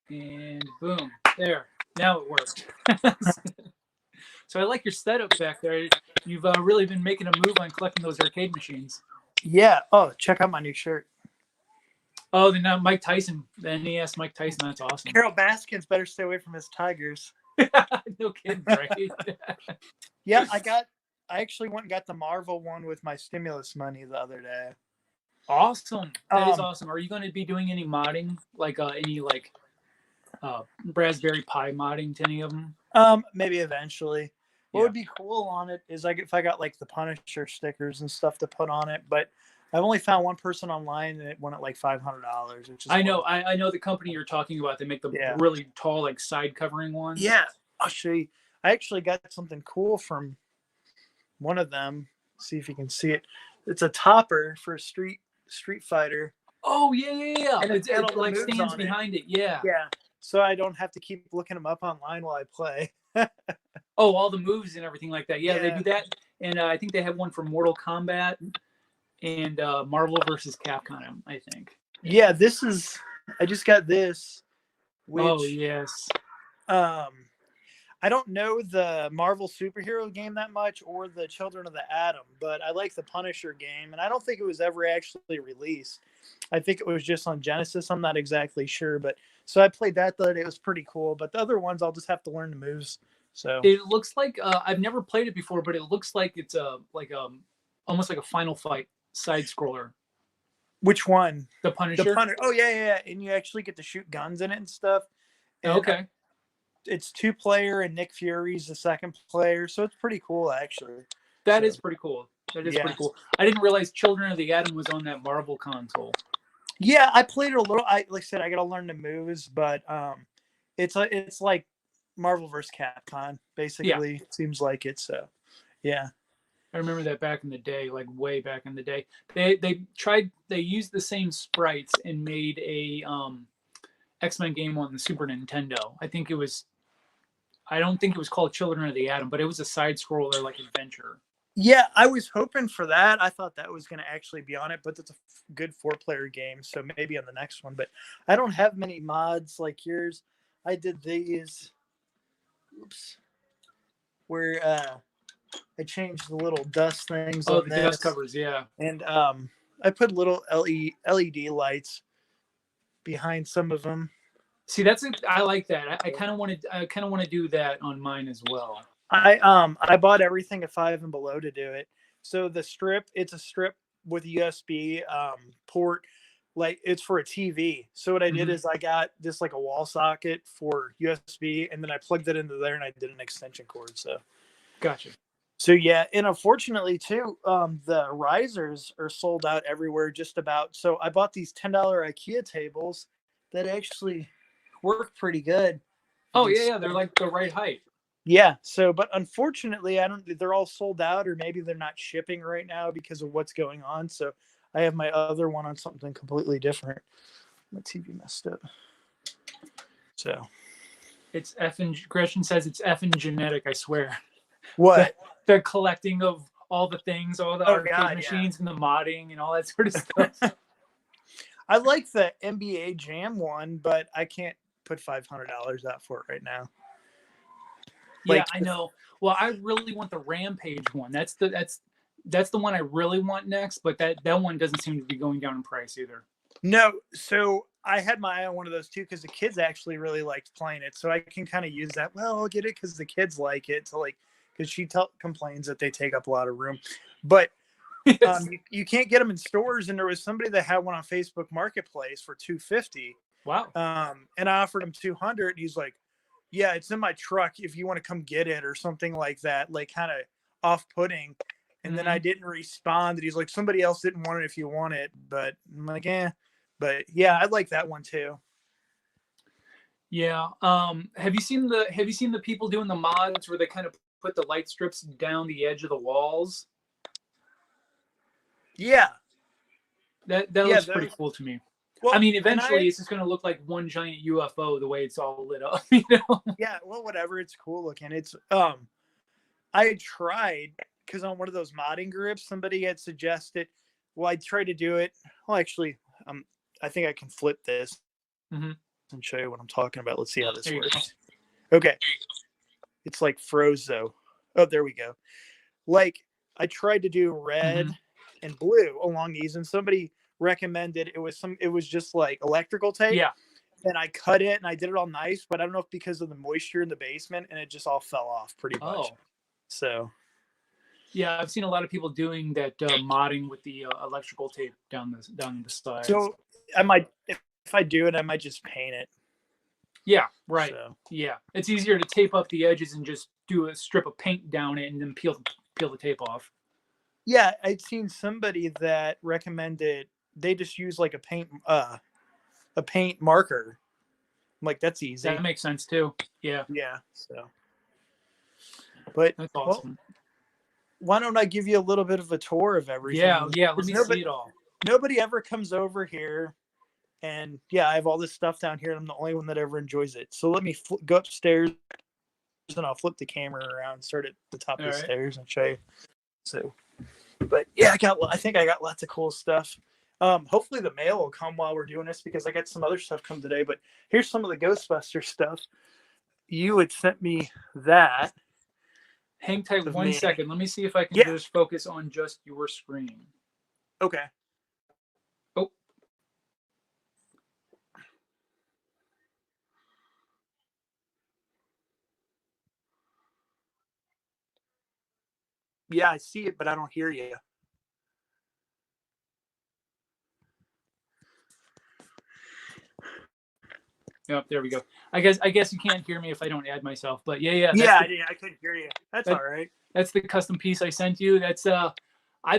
And boom, there. Now it worked. So I like your setup back there. You've really been making a move on collecting those arcade machines. Yeah. Oh, check out my new shirt. Oh, then Mike Tyson, the NES Mike Tyson. That's awesome. Carol Baskins better stay away from his Tigers. No kidding, right? Yeah, I actually went and got the Marvel one with my stimulus money the other day. Awesome. That is awesome. Are you going to be doing any modding, like any like Raspberry Pi modding to any of them? Maybe eventually. What would be cool on it is like if I got like the Punisher stickers and stuff to put on it, but I've only found one person online and it went at like $500, which is I know the company you're talking about. They make the really tall like side covering ones. Yeah, I'll show you. I actually got something cool from one of them. See if you can see it. It's a topper for a Street Fighter. Oh yeah. And it like stands behind it. Yeah. Yeah. So I don't have to keep looking them up online while I play. Oh, all the moves and everything like that. Yeah, they do that. And I think they have one for Mortal Kombat and Marvel vs. Capcom, I think. Yeah, I just got this. Oh, yes. I don't know the Marvel superhero game that much or the Children of the Atom, but I like the Punisher game, and I don't think it was ever actually released. I think it was just on Genesis. I'm not exactly sure, but so I played that the other day. It was pretty cool, but the other ones I'll just have to learn the moves. So it looks like I've never played it before, but it looks like it's almost like a Final Fight side scroller. Which one? The Punisher. Oh yeah, and you actually get to shoot guns in it and stuff. And okay. It's 2-player and Nick Fury's the second player, so it's pretty cool actually. That is pretty cool. Pretty cool. I didn't realize Children of the Atom was on that Marvel console. Yeah, I played it a little. Like I said, I got to learn the moves, but it's like Marvel vs. Capcom, basically. Yeah. It seems like it. So, yeah. I remember that back in the day, like way back in the day. They used the same sprites and made a X-Men game on the Super Nintendo. I don't think it was called Children of the Atom, but it was a side scroller like adventure. Yeah, I was hoping for that. I thought that was going to actually be on it, but it's a good 4-player game, so maybe on the next one. But I don't have many mods like yours. I did these. Oops. Where I changed the little dust things. Oh, the dust covers, yeah. And I put little LED lights behind some of them. See, I like that. I kind of want to do that on mine as well. I bought everything at 5 and below to do it. So the strip, it's a strip with a USB port, like it's for a TV. So what I did is I got this like a wall socket for USB, and then I plugged it into there, and I did an extension cord. So, gotcha. So yeah, and unfortunately too, the risers are sold out everywhere, just about. So I bought these $10 IKEA tables that actually work pretty good. Oh yeah, they're like the right height. Yeah. So, but unfortunately, they're all sold out, or maybe they're not shipping right now because of what's going on. So I have my other one on something completely different. My TV messed up. So it's Gretchen says it's effing genetic, I swear. What? The collecting of all the things, all the arcade machines and the modding and all that sort of stuff. I like the NBA Jam one, but I can't put $500 out for it right now. Yeah, I know. Well, I really want the Rampage one. That's the one I really want next, but that one doesn't seem to be going down in price either. No, so I had my eye on one of those too because the kids actually really liked playing it, so I can kind of use that. Well, I'll get it because the kids like it. So because she complains that they take up a lot of room, but you can't get them in stores. And there was somebody that had one on Facebook Marketplace for $250. Wow. And I offered him $200. And he's like, "Yeah, it's in my truck if you want to come get it," or something like that, like kind of off-putting. And then I didn't respond. And he's like, "Somebody else didn't want it if you want it." But I'm like, But yeah, I like that one too. Yeah. Have you seen the people doing the mods where they kind of put the light strips down the edge of the walls? Yeah. That looks pretty cool to me. Well, I mean, eventually it's just going to look like one giant UFO the way it's all lit up, you know? Yeah, well, whatever. It's cool looking. It's I tried because on one of those modding groups, somebody had suggested. Well, I tried to do it. Well, actually, I think I can flip this. Mm-hmm. and show you what I'm talking about. Let's see how this There you go. works. Okay. It's like froze though. Oh, there we go. Like I tried to do red and blue along these, and somebody recommended it was just like electrical tape. Yeah. And I cut it and I did it all nice, but I don't know if because of the moisture in the basement and it just all fell off pretty much. Oh. So Yeah, I've seen a lot of people doing that modding with the electrical tape down the sides. so I might if I do it, I might just paint it. Yeah, right. So. Yeah, it's easier to tape up the edges and just do a strip of paint down it and then peel the tape off. Yeah, I'd seen somebody that recommended they just use like a paint marker. I'm like, that's easy. That makes sense too. Yeah. Yeah. So, but that's awesome. Well, why don't I give you a little bit of a tour of everything? Yeah. Let me see it all. Nobody ever comes over here, and yeah, I have all this stuff down here. And I'm the only one that ever enjoys it. So let me go upstairs, and I'll flip the camera around, start at the top of the stairs, and show you. So, but yeah, I think I got lots of cool stuff. Hopefully the mail will come while we're doing this because I got some other stuff come today. But here's some of the Ghostbuster stuff. You had sent me that. Hang tight 1 second. Let me see if I can just focus on just your screen. Okay. Oh. Yeah, I see it, but I don't hear you. Yep, there we go. I guess you can't hear me if I don't add myself, but yeah. I couldn't hear you. That's all right. That's the custom piece I sent you. That's I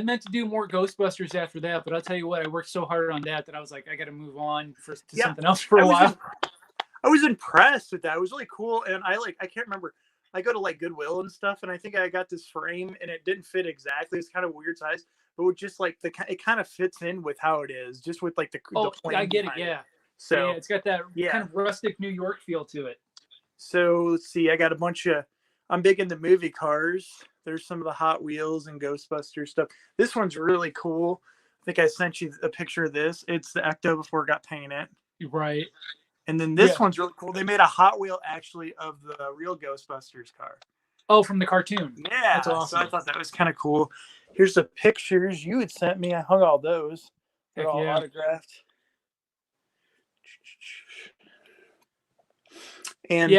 meant to do more Ghostbusters after that, but I'll tell you what, I worked so hard on that I was like, I got to move on to something else for a while. I was impressed with that. It was really cool, and I can't remember. I go to like Goodwill and stuff, and I think I got this frame, and it didn't fit exactly. It's kind of weird size, but with just like it kind of fits in with how it is, just with like the I get it, yeah. So yeah, it's got that kind of rustic New York feel to it. So let's see. I got a bunch of. I'm big into movie cars. There's some of the Hot Wheels and Ghostbusters stuff. This one's really cool. I think I sent you a picture of this. It's the Ecto before it got painted. Right. And then this one's really cool. They made a Hot Wheel actually of the real Ghostbusters car. Oh, from the cartoon. Yeah. That's awesome. So I thought that was kind of cool. Here's the pictures you had sent me. I hung all those. They're all autographed. And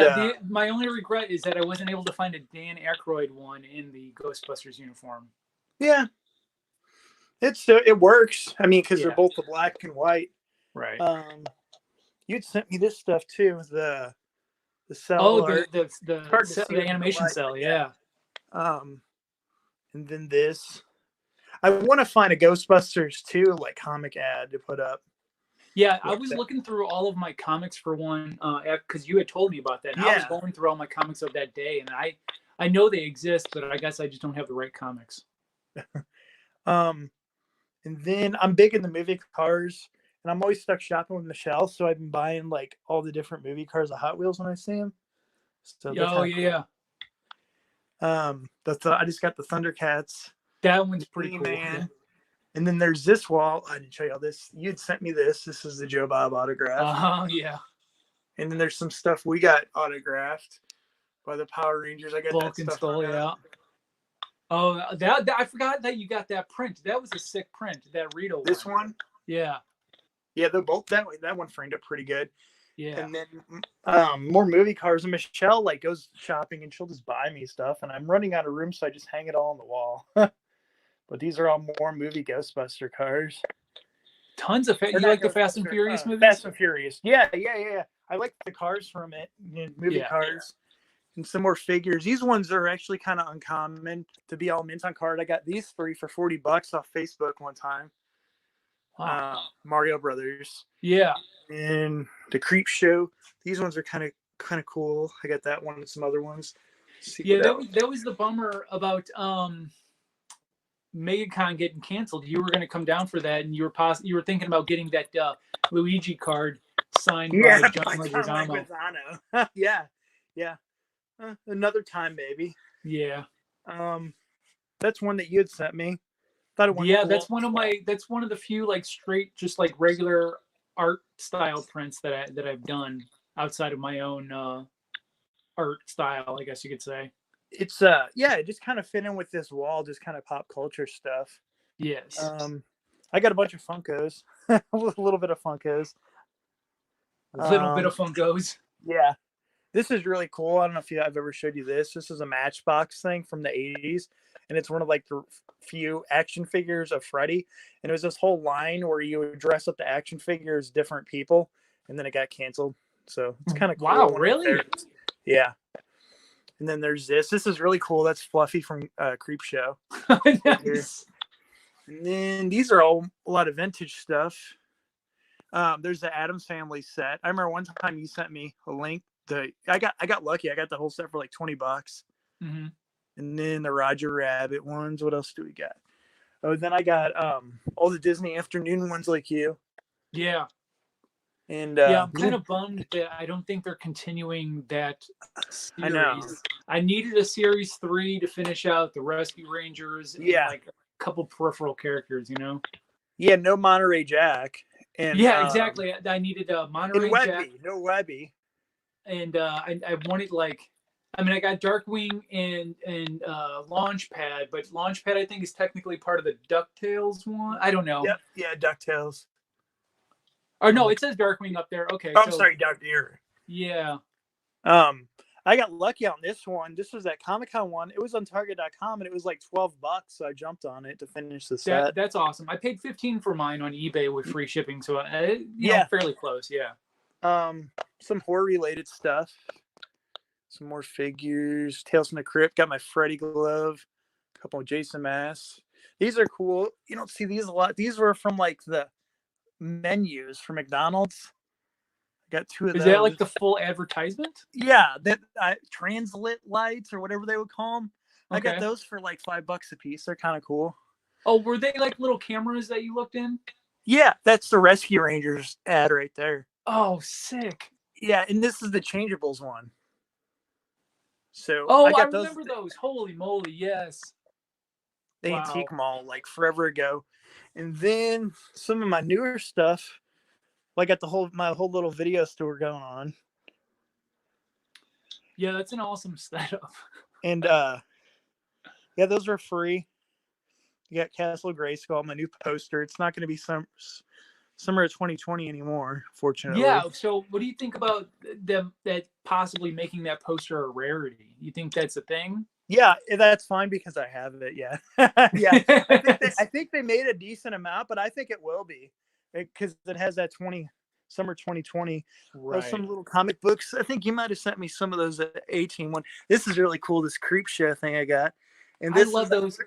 my only regret is that I wasn't able to find a Dan Aykroyd one in the Ghostbusters uniform. Yeah. It works. I mean, because they're both the black and white. Right. You'd sent me this stuff too. The cell. Oh, the animation cell. Yeah. And then this. I want to find a Ghostbusters 2 like comic ad to put up. Yeah, I was looking through all of my comics for one because you had told me about that. And I was going through all my comics of that day, and I know they exist, but I guess I just don't have the right comics. And then I'm big in the movie cars, and I'm always stuck shopping with Michelle, so I've been buying like all the different movie cars of Hot Wheels when I see them. So yeah. I just got the Thundercats. That one's pretty cool. Man. And then there's this wall. I didn't show you all this. You'd sent me this. This is the Joe Bob autograph. Oh, yeah. And then there's some stuff we got autographed by the Power Rangers. I got Bulk that and stuff. Skull, yeah. Oh, that I forgot that you got that print. That was a sick print. That Rito. This one. Yeah. Yeah, they're both that one framed up pretty good. Yeah. And then more movie cars. And Michelle like goes shopping and she'll just buy me stuff. And I'm running out of room, so I just hang it all on the wall. But these are all more movie Ghostbuster cars. Tons of you like the Fast and Furious movies? Fast and Furious. Yeah. I like the cars from it. Movie cars. And some more figures. These ones are actually kind of uncommon to be all mint on card. I got these three for $40 off Facebook one time. Wow. Mario Brothers. Yeah. And the Creep Show. These ones are kind of cool. I got that one and some other ones. Yeah, that was the bummer about MegaCon getting canceled. You were going to come down for that, and you were thinking about getting that Luigi card signed by John Leguizamo. Yeah. Another time, baby. Yeah. That's one that you had sent me. Yeah, that's one of the few like straight, just like regular art style prints that I've done outside of my own art style, I guess you could say. It's yeah, it just kind of fit in with this wall, just kind of pop culture stuff. Yes. I got a bunch of Funkos, a little bit of Funkos. A little bit of Funkos. Yeah, this is really cool. I don't know if I've ever showed you this. This is a Matchbox thing from the 80s, and it's one of like the few action figures of Freddy. And it was this whole line where you would dress up the action figures different people, and then it got canceled. So it's kind of cool. Wow, really? Yeah. And then there's this. This is really cool. That's Fluffy from Creepshow. Nice. And then these are all a lot of vintage stuff. There's the Addams Family set. I remember one time you sent me a link. I got lucky. I got the whole set for like $20. Mm-hmm. And then the Roger Rabbit ones. What else do we got? Oh, then I got all the Disney afternoon ones like you. Yeah. And yeah, I'm kind of bummed that I don't think they're continuing that series. I know. I needed a series 3 to finish out the Rescue Rangers and like a couple peripheral characters, you know? Yeah, no Monterey Jack. And yeah, exactly. I needed a Monterey Jack. No Webby. And I wanted I got Darkwing and Launchpad, but Launchpad I think is technically part of the DuckTales one. I don't know. Yep. Yeah, DuckTales. Or no, it says Darkwing up there. Okay. Oh, I'm sorry, Doug Deer. Yeah. I got lucky on this one. This was that Comic-Con one. It was on Target.com and it was like $12, so I jumped on it to finish the set. That's awesome. I paid $15 for mine on eBay with free shipping, so you know, fairly close. Yeah. Some horror related stuff. Some more figures. Tales from the Crypt. Got my Freddy glove. A couple of Jason masks. These are cool. You don't see these a lot. These were from like the menus for McDonald's. I got 2 of those. Is that like the full advertisement? Yeah, that translit lights or whatever they would call them. Okay. I got those for like $5 a piece. They're kind of cool. Oh, were they like little cameras that you looked in? Yeah, that's the Rescue Rangers ad right there. Oh, sick. Yeah, and this is the Changeables one. So I remember those. Holy moly, yes. The Antique Mall, like forever ago. And then some of my newer stuff. Well, I got my whole little video store going on. Yeah, that's an awesome setup. And yeah, those are free. You got Castle Grayskull, my new poster. It's not going to be summer of 2020 anymore, fortunately. Yeah. So, what do you think about them that possibly making that poster a rarity? You think that's a thing? Yeah, that's fine because I have it. Yeah, yeah. I think they made a decent amount, but I think it will be because it has that summer 2020. Right. Some little comic books. I think you might have sent me some of those at 18 one. This is really cool. This Creepshow thing I got, and this I love those.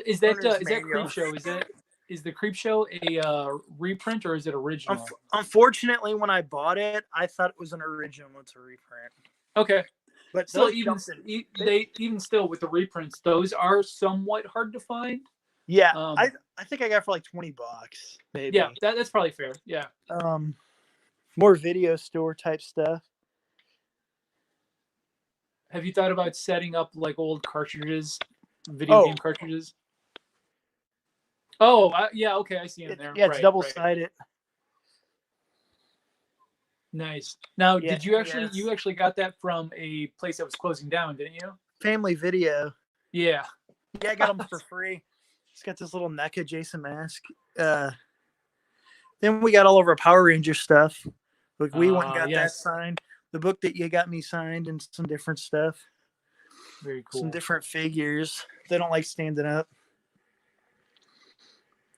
Is that Creepshow? Is the Creepshow a reprint or is it original? Unfortunately, when I bought it, I thought it was an original. It's a reprint. Okay. But still, even still with the reprints, those are somewhat hard to find. Yeah, I think I got for like $20, maybe. Yeah, that's probably fair. Yeah. More video store type stuff. Have you thought about setting up like old cartridges, video game cartridges? Oh, yeah. Okay, I see it there. Yeah, it's double-sided. Right. Nice. Now, did you actually got that from a place that was closing down, didn't you? Family Video. Yeah. Yeah, I got them for free. It's got this little NECA Jason mask. Then we got all of our Power Ranger stuff. Like we went and got that signed. The book that you got me signed and some different stuff. Very cool. Some different figures. They don't like standing up.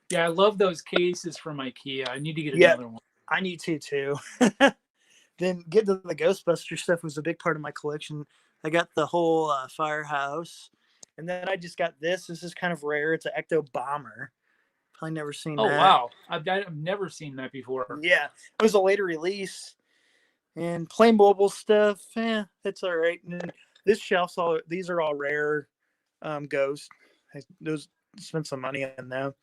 Yeah, I love those cases from IKEA. I need to get another one. I need to too. Then get to the Ghostbuster stuff was a big part of my collection. I got the whole Firehouse. And then I just got this. This is kind of rare. It's an Ecto Bomber. Probably never seen that. Oh, wow. I've never seen that before. Yeah. It was a later release. And Playmobil stuff, that's all right. And then this shelf's these are all rare Ghosts. Those spent some money on them.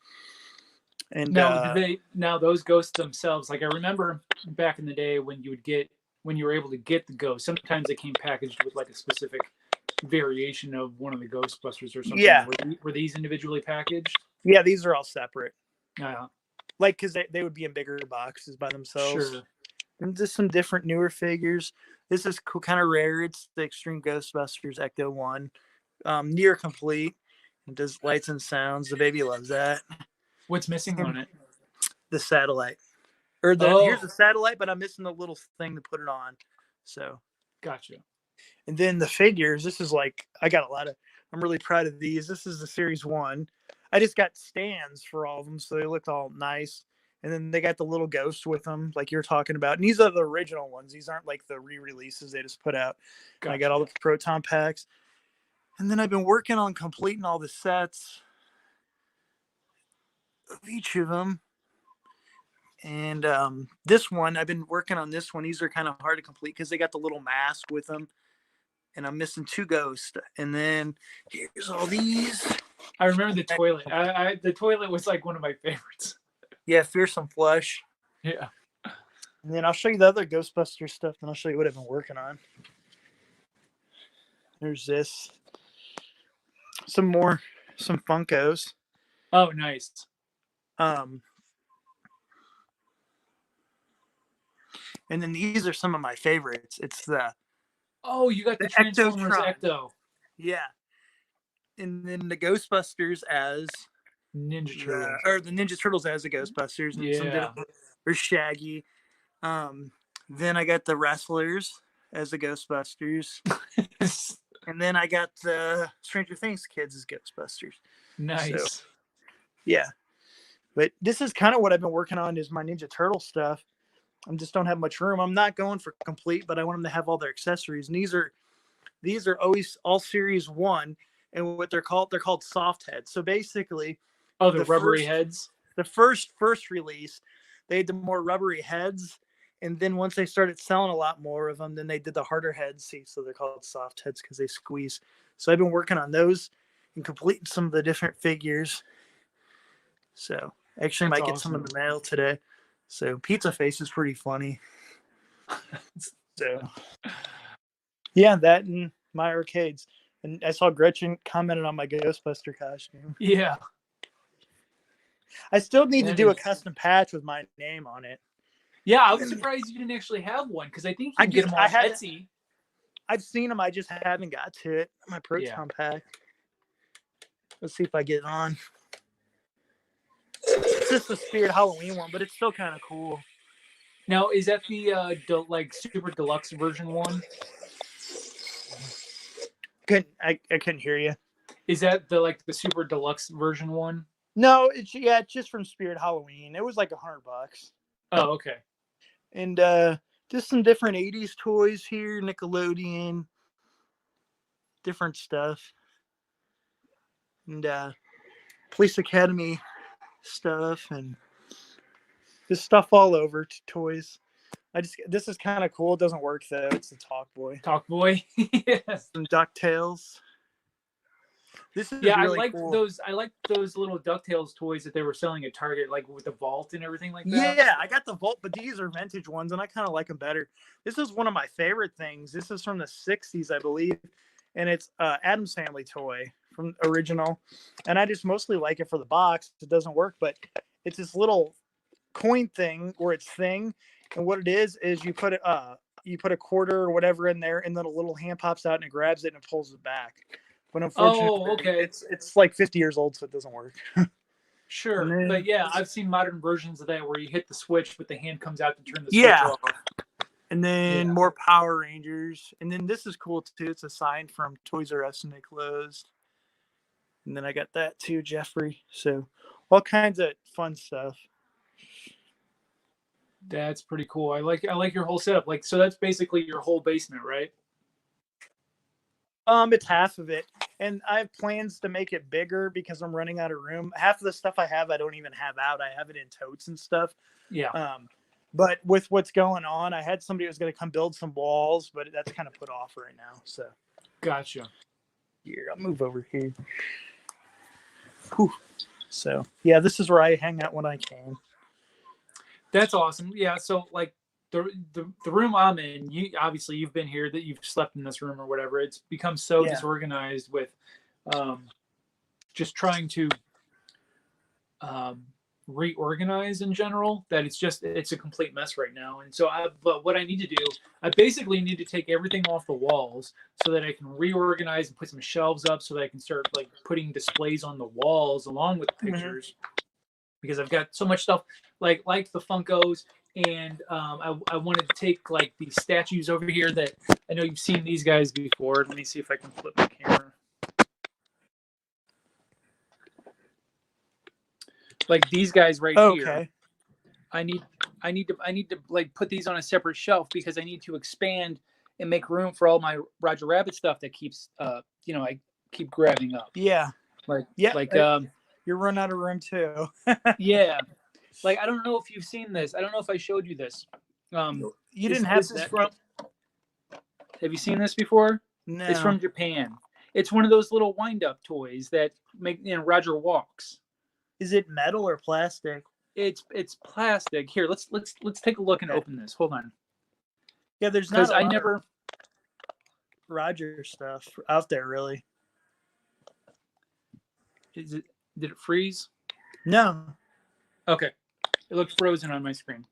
And now those Ghosts themselves, like I remember back in the day when you were able to get the Ghost, sometimes they came packaged with like a specific variation of one of the Ghostbusters or something. Yeah. Were these individually packaged? Yeah, these are all separate. Yeah. like because they would be in bigger boxes by themselves. Sure. And just some different newer figures. This is cool, kind of rare. It's the Extreme Ghostbusters Ecto One, near complete. It does lights and sounds. The baby loves that. What's missing on it? The satellite, or here's the satellite, but I'm missing the little thing to put it on. So, Gotcha. and then the figures. This is like I got a lot of. I'm really proud of these. This is the Series 1. I just got stands for all of them, so they looked all nice. And then they got the little ghost with them, like you're talking about. And these are the original ones. These aren't like the re-releases they just put out. Gotcha. I got all the Proton packs. And then I've been working on completing all the sets of each of them. And this one, I've been working on this one. These are kind of hard to complete because they got the little mask with them. And I'm missing 2 ghosts. And then here's all these. I remember the toilet. The toilet was like one of my favorites. Yeah, Fearsome Flush. Yeah. And then I'll show you the other Ghostbuster stuff, and I'll show you what I've been working on. There's this. Some Funkos. Oh, nice. And then these are some of my favorites. It's the you got the Transformers Ecto. Yeah. And then the Ghostbusters as Ninja Turtles. Or the Ninja Turtles as the Ghostbusters. And yeah. Or Shaggy. Then I got the Wrestlers as the Ghostbusters. And then I got the Stranger Things kids as Ghostbusters. Nice. So, yeah. But this is kind of what I've been working on is my Ninja Turtle stuff. I just don't have much room. I'm not going for complete, but I want them to have all their accessories. And these are always all Series 1. And what they're called soft heads. So basically, the rubbery heads. The first release, they had the more rubbery heads, and then once they started selling a lot more of them, then they did the harder heads. See, so they're called soft heads because they squeeze. So I've been working on those and completing some of the different figures. So actually, might get some in the mail today. So Pizza Face is pretty funny. So yeah, that and my arcades. And I saw Gretchen commented on my Ghostbuster costume. Yeah. I still need to do a custom patch with my name on it. Yeah, I was surprised you didn't actually have one because I think you can get them on Etsy. I've seen them. I just haven't got to it. My Proton pack. Let's see if I get it on. It's just a Spirit Halloween one, but it's still kind of cool. Now, is that the super deluxe version one? I couldn't hear you. Is that the super deluxe version one? No, it's just from Spirit Halloween. It was like $100. Oh, okay. And just some different 80s toys here, Nickelodeon, different stuff. And Police Academy stuff and just stuff all over toys. This is kind of cool. It doesn't work though. It's the Talk Boy. Talk Boy. Yes. Some DuckTales. This is really cool. I like those little DuckTales toys that they were selling at Target, like with the vault and everything like that. Yeah, I got the vault, but these are vintage ones, and I kind of like them better. This is one of my favorite things. This is from the 60s, I believe, and it's Addams Family toy from original. And I just mostly like it for the box. It doesn't work, but it's this little coin thing where it's thing. And what it is you put a quarter or whatever in there, and then a little hand pops out and it grabs it and it pulls it back. But unfortunately, it's like 50 years old, so it doesn't work. Sure, but yeah, I've seen modern versions of that where you hit the switch, but the hand comes out to turn the switch off. And then more Power Rangers, and then this is cool too. It's a sign from Toys R Us and they closed. And then I got that too, Jeffrey. So all kinds of fun stuff. That's pretty cool. I like your whole setup. So that's basically your whole basement, right? It's half of it. And I have plans to make it bigger because I'm running out of room. Half of the stuff I have, I don't even have out. I have it in totes and stuff. Yeah. But with what's going on, I had somebody who was going to come build some walls, but that's kind of put off right now. So. Gotcha. Here, I'll move over here. Whew. So, yeah, this is where I hang out when I can. That's awesome. Yeah, so the room I'm in, you've been here, that you've slept in this room or whatever. It's become so disorganized with just trying to reorganize in general, that it's a complete mess right now. And so but what I need to do, I basically need to take everything off the walls so that I can reorganize and put some shelves up so that I can start like putting displays on the walls along with pictures, because I've got so much stuff like the Funkos. And I wanted to take like these statues over here that I know you've seen these guys before. Let me see if I can flip my camera. Like these guys right here. I need to like put these on a separate shelf because I need to expand and make room for all my Roger Rabbit stuff that keeps I keep grabbing up. Yeah. Like you're running out of room too. Yeah. Like I don't know if you've seen this. I don't know if I showed you this. You didn't have this from. Have you seen this before? No. It's from Japan. It's one of those little wind-up toys that make Roger walks. Is it metal or plastic? It's plastic. Here, let's take a look and open this. Hold on. Yeah, there's not. I never Roger stuff out there really. Did it freeze? No. Okay. It looks frozen on my screen.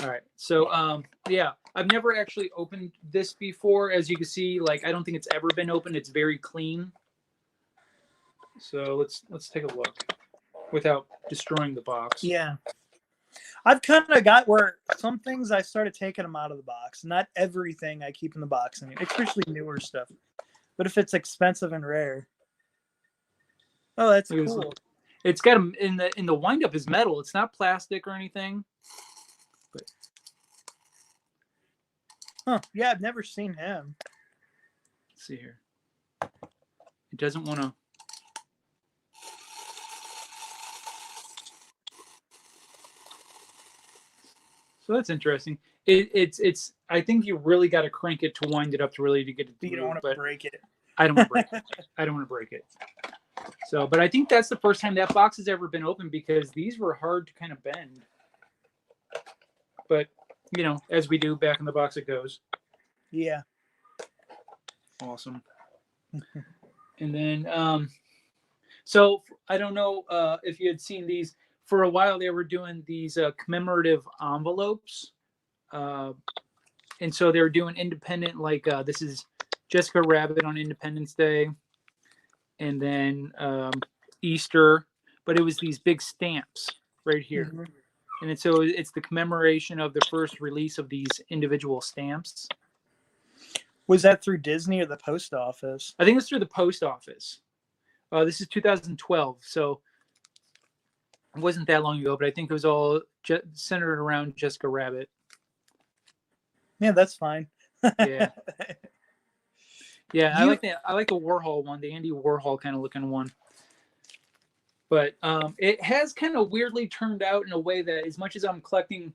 All right. So yeah, I've never actually opened this before. As you can see, like I don't think it's ever been opened. It's very clean. So let's take a look without destroying the box. Yeah. I've kind of got where some things I started taking them out of the box. Not everything I keep in the box, especially newer stuff. But if it's expensive and rare. Oh, that's cool. It's got them in the wind up is metal. It's not plastic or anything. But yeah, I've never seen him. Let's see here. It doesn't want to. So that's interesting. It's. I think you really got to crank it to wind it up to really to get it. You don't want to break it. I don't want to break it. I don't want to break it. So, but I think that's the first time that box has ever been opened because these were hard to kind of bend. But as we do, back in the box it goes. Yeah. Awesome. And then, so I don't know if you had seen these. For a while, they were doing these commemorative envelopes. And so they were doing independent, like this is Jessica Rabbit on Independence Day. And then Easter. But it was these big stamps right here. Mm-hmm. And so it's the commemoration of the first release of these individual stamps. Was that through Disney or the post office? I think it's through the post office. This is 2012, so it wasn't that long ago, but I think it was all centered around Jessica Rabbit. Yeah, that's fine. Yeah. Yeah, I like the Warhol one, the Andy Warhol kind of looking one. But it has kind of weirdly turned out in a way that as much as I'm collecting,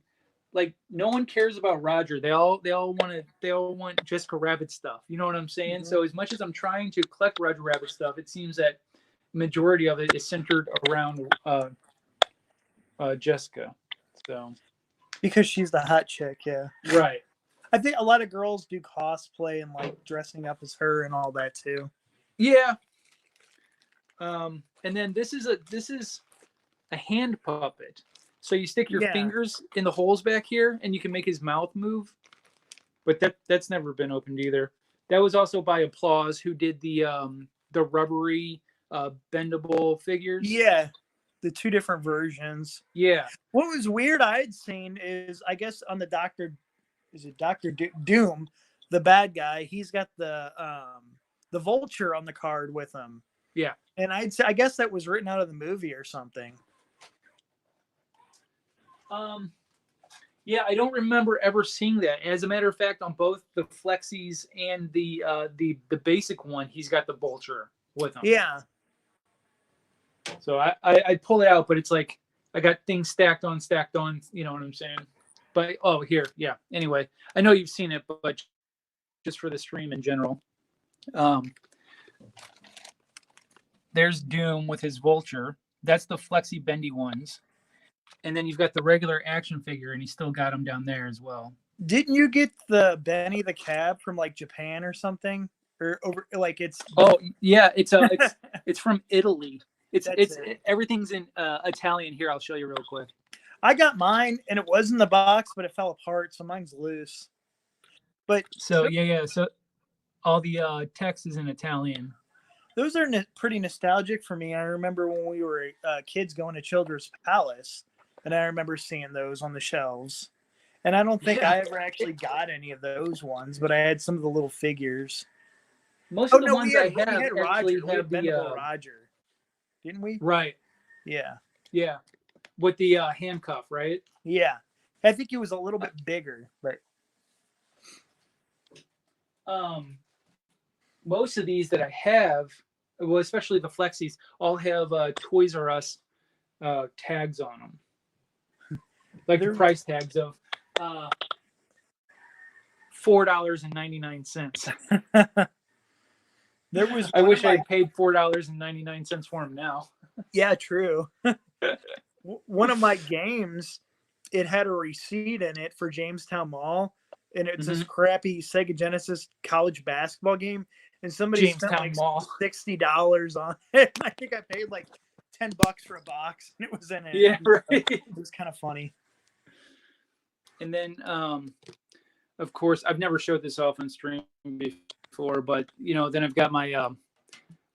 like no one cares about Roger. They all want Jessica Rabbit stuff. You know what I'm saying? Mm-hmm. So as much as I'm trying to collect Roger Rabbit stuff, it seems that majority of it is centered around Jessica. So because she's the hot chick, yeah. Right. I think a lot of girls do cosplay and like dressing up as her and all that too. Yeah. And then this is a hand puppet. So you stick your fingers in the holes back here and you can make his mouth move. But that's never been opened either. That was also by Applause, who did the rubbery bendable figures. Yeah. The two different versions. Yeah. What was weird I had seen is, I guess on the Doctor Doom, the bad guy, he's got the vulture on the card with him. Yeah. And I guess that was written out of the movie or something. Yeah, I don't remember ever seeing that. As a matter of fact, on both the Flexies and the basic one, he's got the vulture with him. Yeah. So I pull it out, but it's like I got things stacked on, you know what I'm saying? But here, yeah. Anyway, I know you've seen it, but just for the stream in general. There's Doom with his vulture. That's the Flexi bendy ones. And then you've got the regular action figure, and he's still got him down there as well. Didn't you get the Benny the Cab from like Japan or something? Or over like it's Oh yeah, it's from Italy. That's it. Everything's in Italian here. I'll show you real quick. I got mine, and it was in the box, but it fell apart, so mine's loose. But So yeah. So all the text is in Italian. those are pretty nostalgic for me. I remember when we were kids going to Children's Palace, and I remember seeing those on the shelves. And I don't think I ever actually got any of those ones, but I had some of the little figures. Most of the ones we had actually Roger. We have had the Venable Roger, didn't we? right. Yeah. Yeah, with the handcuff, right? Yeah. I think it was a little bit bigger, but most of these that I have, well, especially the Flexies, all have Toys R Us tags on them, like the price tags of $4.99. There was. I wish I paid $4.99 for them now. Yeah, true. One of my games, it had a receipt in it for Jamestown Mall, and it's this crappy Sega Genesis college basketball game, and somebody spent like $60 on it. I think I paid like $10 for a box, and it was in it. Yeah, right. It was kind of funny. And then, of course, I've never showed this off on stream before, but then I've got my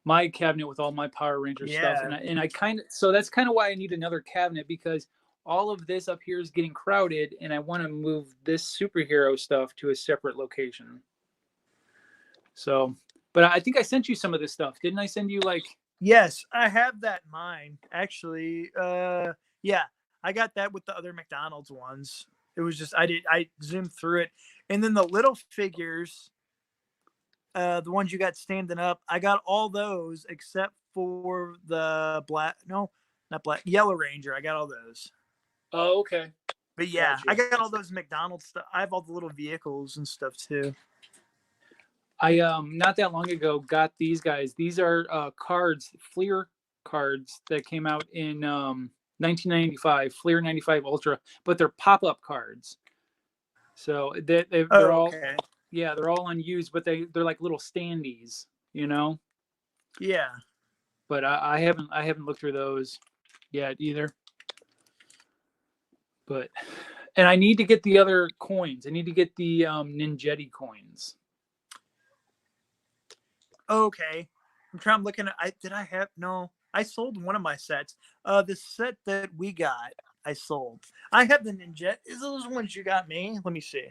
my cabinet with all my Power Ranger stuff, and I kind of, so that's kind of why I need another cabinet, because all of this up here is getting crowded, and I want to move this superhero stuff to a separate location. So, but I think I sent you some of this stuff, didn't I? Send you like? Yes, I have that in mind. Actually, yeah, I got that with the other McDonald's ones. It was just I zoomed through it, and then the little figures. The ones you got standing up, I got all those except for the Yellow Ranger. I got all those. Oh, okay. But yeah, gotcha. I got all those McDonald's stuff. I have all the little vehicles and stuff too. I not that long ago got these guys. These are cards, Fleer cards that came out in 1995, Fleer 95 Ultra, but they're pop-up cards. So they're all. Okay. Yeah, they're all unused, but they're like little standees, Yeah. But I haven't looked through those yet either. But, and I need to get the other coins. I need to get the Ninjetti coins. Okay, I'm looking at. I sold one of my sets. The set that we got, I sold. I have the Ninjetti. Is those ones you got me? Let me see.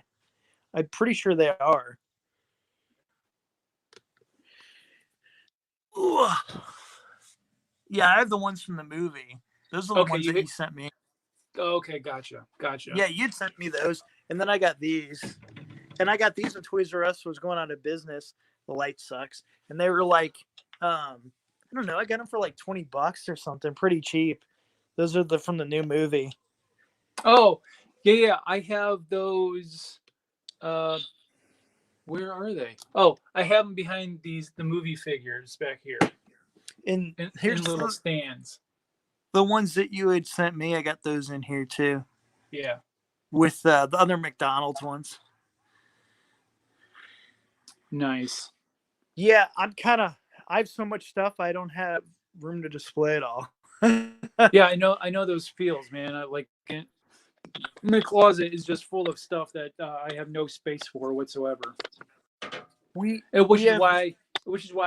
I'm pretty sure they are. Ooh. Yeah, I have the ones from the movie. Those are the ones that you sent me. Okay, gotcha. Yeah, you'd sent me those. And then I got these. And I got these when Toys R Us was going out of business. The light sucks. And they were like, I don't know, I got them for like $20 or something. Pretty cheap. Those are from the new movie. Oh, yeah. I have those. Where are they? Oh, I have them behind the movie figures back here. And here's little stands. The ones that you had sent me, I got those in here too. Yeah. With the other McDonald's ones. Nice. Yeah, I have so much stuff I don't have room to display it all. Yeah, I know those feels, man. My closet is just full of stuff that I have no space for whatsoever. Which is why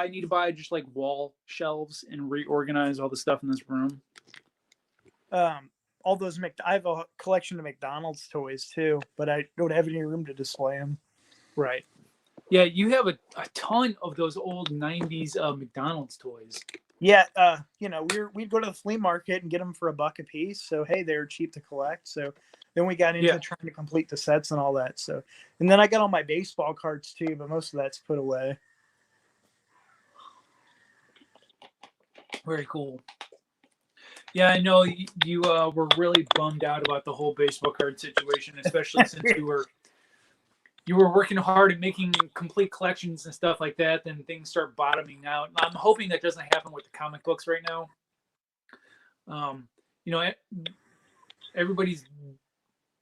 I need to buy just like wall shelves and reorganize all the stuff in this room. All those I have a collection of McDonald's toys too, but I don't have any room to display them. Right. Yeah, you have a ton of those old 90s McDonald's toys. Yeah, we'd go to the flea market and get them for $1 a piece. So hey, they were cheap to collect. So then we got into trying to complete the sets and all that. So, and then I got all my baseball cards too, but most of that's put away. Very cool. Yeah, I know you were really bummed out about the whole baseball card situation, especially since you were working hard at making complete collections and stuff like that. Then things start bottoming out. I'm hoping that doesn't happen with the comic books right now. Everybody's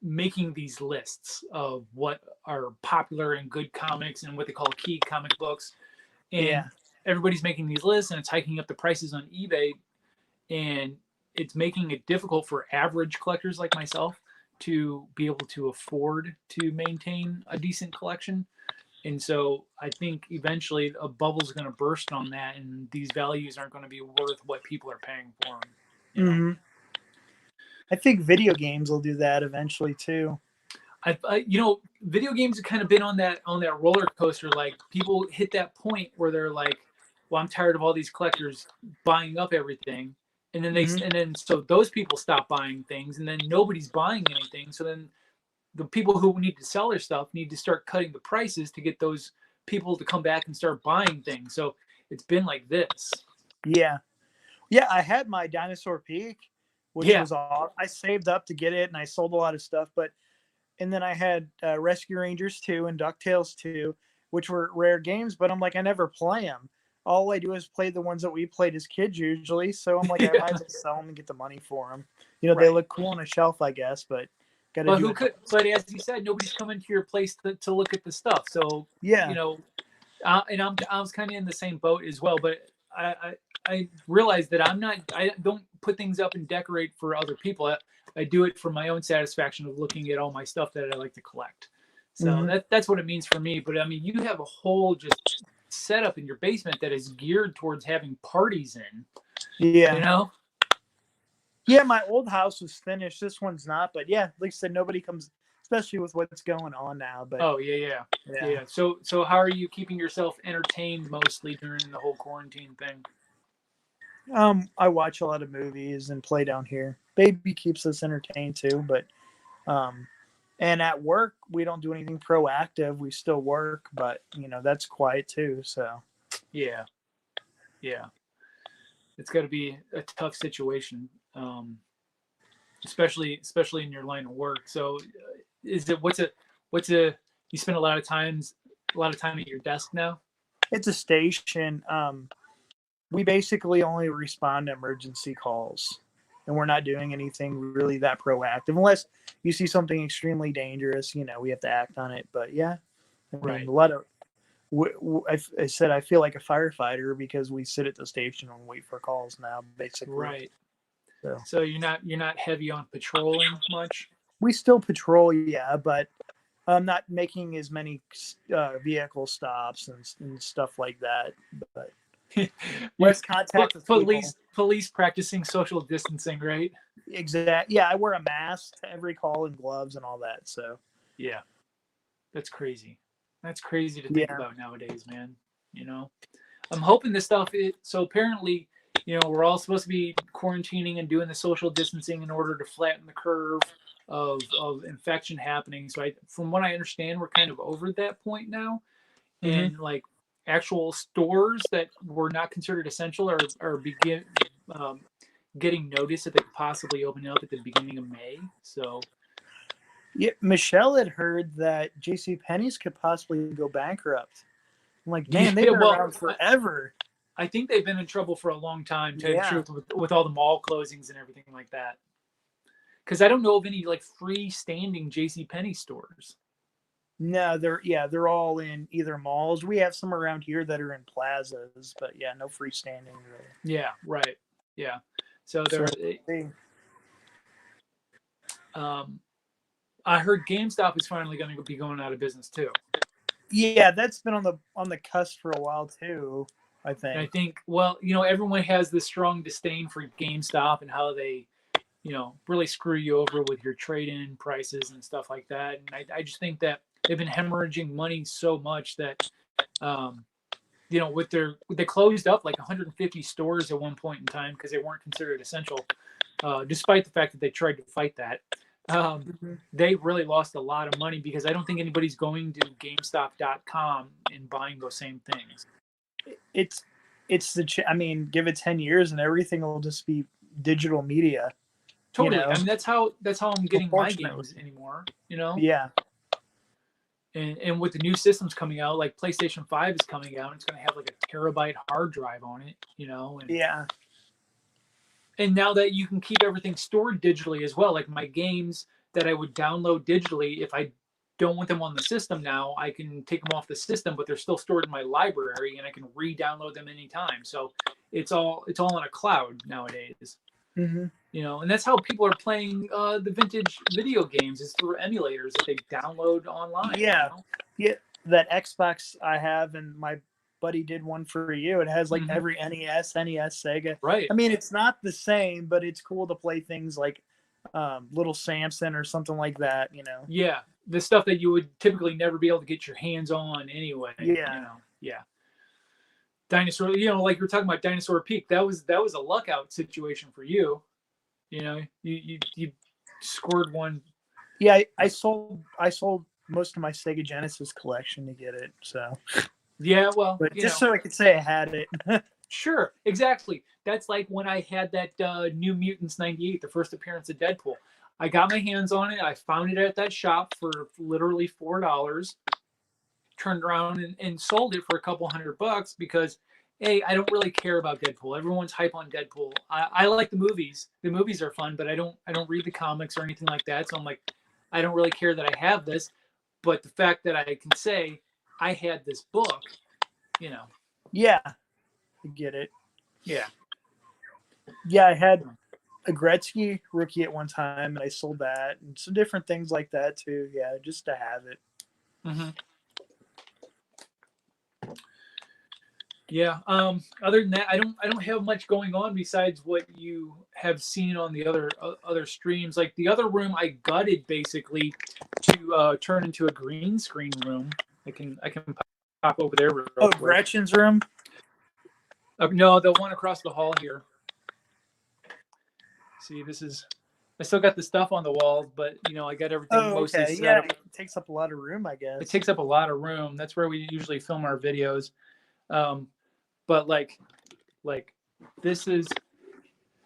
making these lists of what are popular and good comics and what they call key comic books. And everybody's making these lists, and it's hiking up the prices on eBay. and it's making it difficult for average collectors like myself to be able to afford to maintain a decent collection. And so I think eventually a bubble's going to burst on that, and these values aren't going to be worth what people are paying for them. You know, Hmm. I think video games will do that eventually too. video games have kind of been on that roller coaster. Like people hit that point where they're like, "Well, I'm tired of all these collectors buying up everything," and then Hmm. so those people stop buying things, and then nobody's buying anything. So then the people who need to sell their stuff need to start cutting the prices to get those people to come back and start buying things. So it's been like this. Yeah. Yeah, I had my Dinosaur Peak, which Yeah. was all I saved up to get it, and I sold a lot of stuff. But and then I had Rescue Rangers 2 and DuckTales 2, which were rare games. But I'm like, I never play them. All I do is play the ones that we played as kids usually. So I'm like, I Yeah. might as well sell them and get the money for them. They Right. look cool on a shelf, I guess, but got to But do who it. could? But as you said, nobody's coming to your place to look at the stuff. So you Yeah. know, and I was kind of in the same boat as well. But I realized that I don't put things up and decorate for other people. I do it for my own satisfaction of looking at all my stuff that I like to collect. So Hmm. that's what it means for me. But I mean, you have a whole just setup in your basement that is geared towards having parties in. You Yeah. know? Yeah, my old house was finished. This one's not, but yeah, like I said, nobody comes, especially with what's going on now. But Oh yeah. yeah, Yeah. So how are you keeping yourself entertained mostly during the whole quarantine thing? I watch a lot of movies and play down here. Baby keeps us entertained too, but um, and at work we don't do anything proactive. We still work, but that's quiet too. So Yeah. Yeah. It's got to be a tough situation, especially in your line of work. So, is it what's a you spend a lot of time at your desk now? it's a station. We basically only respond to emergency calls, and we're not doing anything really that proactive unless you see something extremely dangerous. We have to act on it. But yeah, I mean, Right. a lot of I said I feel like a firefighter because we sit at the station and wait for calls now, basically. Right. So So you're not heavy on patrolling much. we still patrol, yeah, but I'm not making as many vehicle stops and stuff like that. But You less contact with people. police practicing social distancing, right? Exact. Yeah, I wear a mask to every call and gloves and all that. So Yeah. That's crazy. That's crazy to think yeah. about nowadays, man. You know, I'm hoping this stuff. So apparently, we're all supposed to be quarantining and doing the social distancing in order to flatten the curve of infection happening. So from what I understand, we're kind of over that point now, Hmm. and like actual stores that were not considered essential um, getting notice that they could possibly open up at the beginning of May. So Yeah, Michelle had heard that J.C. Penney's could possibly go bankrupt. I'm like, man, they've yeah, been well, around forever. I think they've been in trouble for a long time, to tell you the Yeah. truth, with all the mall closings and everything like that. Because I don't know of any like freestanding J.C. Penney stores. No, they're all in either malls. We have some around here that are in plazas, but yeah, no freestanding really. Yeah, right. Yeah. So So um, I heard GameStop is finally going to be going out of business too. yeah, that's been on the cusp for a while too, I And I think. think, well, everyone has this strong disdain for GameStop and how they, really screw you over with your trade-in prices and stuff like that. And I just think that they've been hemorrhaging money so much that, um, they closed up like 150 stores at one point in time because they weren't considered essential, despite the fact that they tried to fight that. Mhm. They really lost a lot of money because I don't think anybody's going to GameStop.com and buying those same things. It's I mean, give it 10 years and everything will just be digital media, you Totally. I know. mean, that's how I'm getting my Unfortunately. games anymore. You know, Yeah. and with the new systems coming out, like PlayStation 5 is coming out, it's going to have like a terabyte hard drive on it. Yeah. And now that you can keep everything stored digitally as well, like my games that I would download digitally, if I don't want them on the system now, I can take them off the system, but they're still stored in my library, and I can re-download them anytime. So it's all on a cloud nowadays. Mm-hmm. You know, and that's how people are playing the vintage video games, is through emulators that they download online. Yeah, you know? yeah. That Xbox I have, and my buddy did one for you. It has like every NES, Sega. Right. I mean, it's not the same, but it's cool to play things like Little Samson or something like that. You know. Yeah, the stuff that you would typically never be able to get your hands on anyway. Yeah. You know? Yeah. Dinosaur, you know, like you're talking about Dinosaur Peak. That was a luck out situation for you. You know, you scored one. Yeah, I sold most of my Sega Genesis collection to get it. So yeah, well, but just so I could say I had it. Sure, exactly. That's like when I had that New Mutants '98, the first appearance of Deadpool. I got my hands on it. I found it at that shop for literally $4. Turned around and sold it for a couple $100 because, hey, I don't really care about Deadpool. Everyone's hype on Deadpool. I like the movies. The movies are fun, but I don't read the comics or anything like that. So I'm like, I don't really care that I have this. But the fact that I can say I had this book, you know. Yeah, I get it. Yeah. Yeah, I had a Gretzky rookie at one time, and I sold that, and some different things like that too. Yeah, just to have it. Mm-hmm. Yeah. Other than that, I don't have much going on besides what you have seen on the other streams. Like the other room, I gutted basically to turn into a green screen room. I can pop over there real quick. Gretchen's room. No, the one across the hall here. See, I still got the stuff on the walls, but you know, I got everything mostly set yeah, up. it takes up a lot of room, I guess. It takes up a lot of room. That's where we usually film our videos. But like this is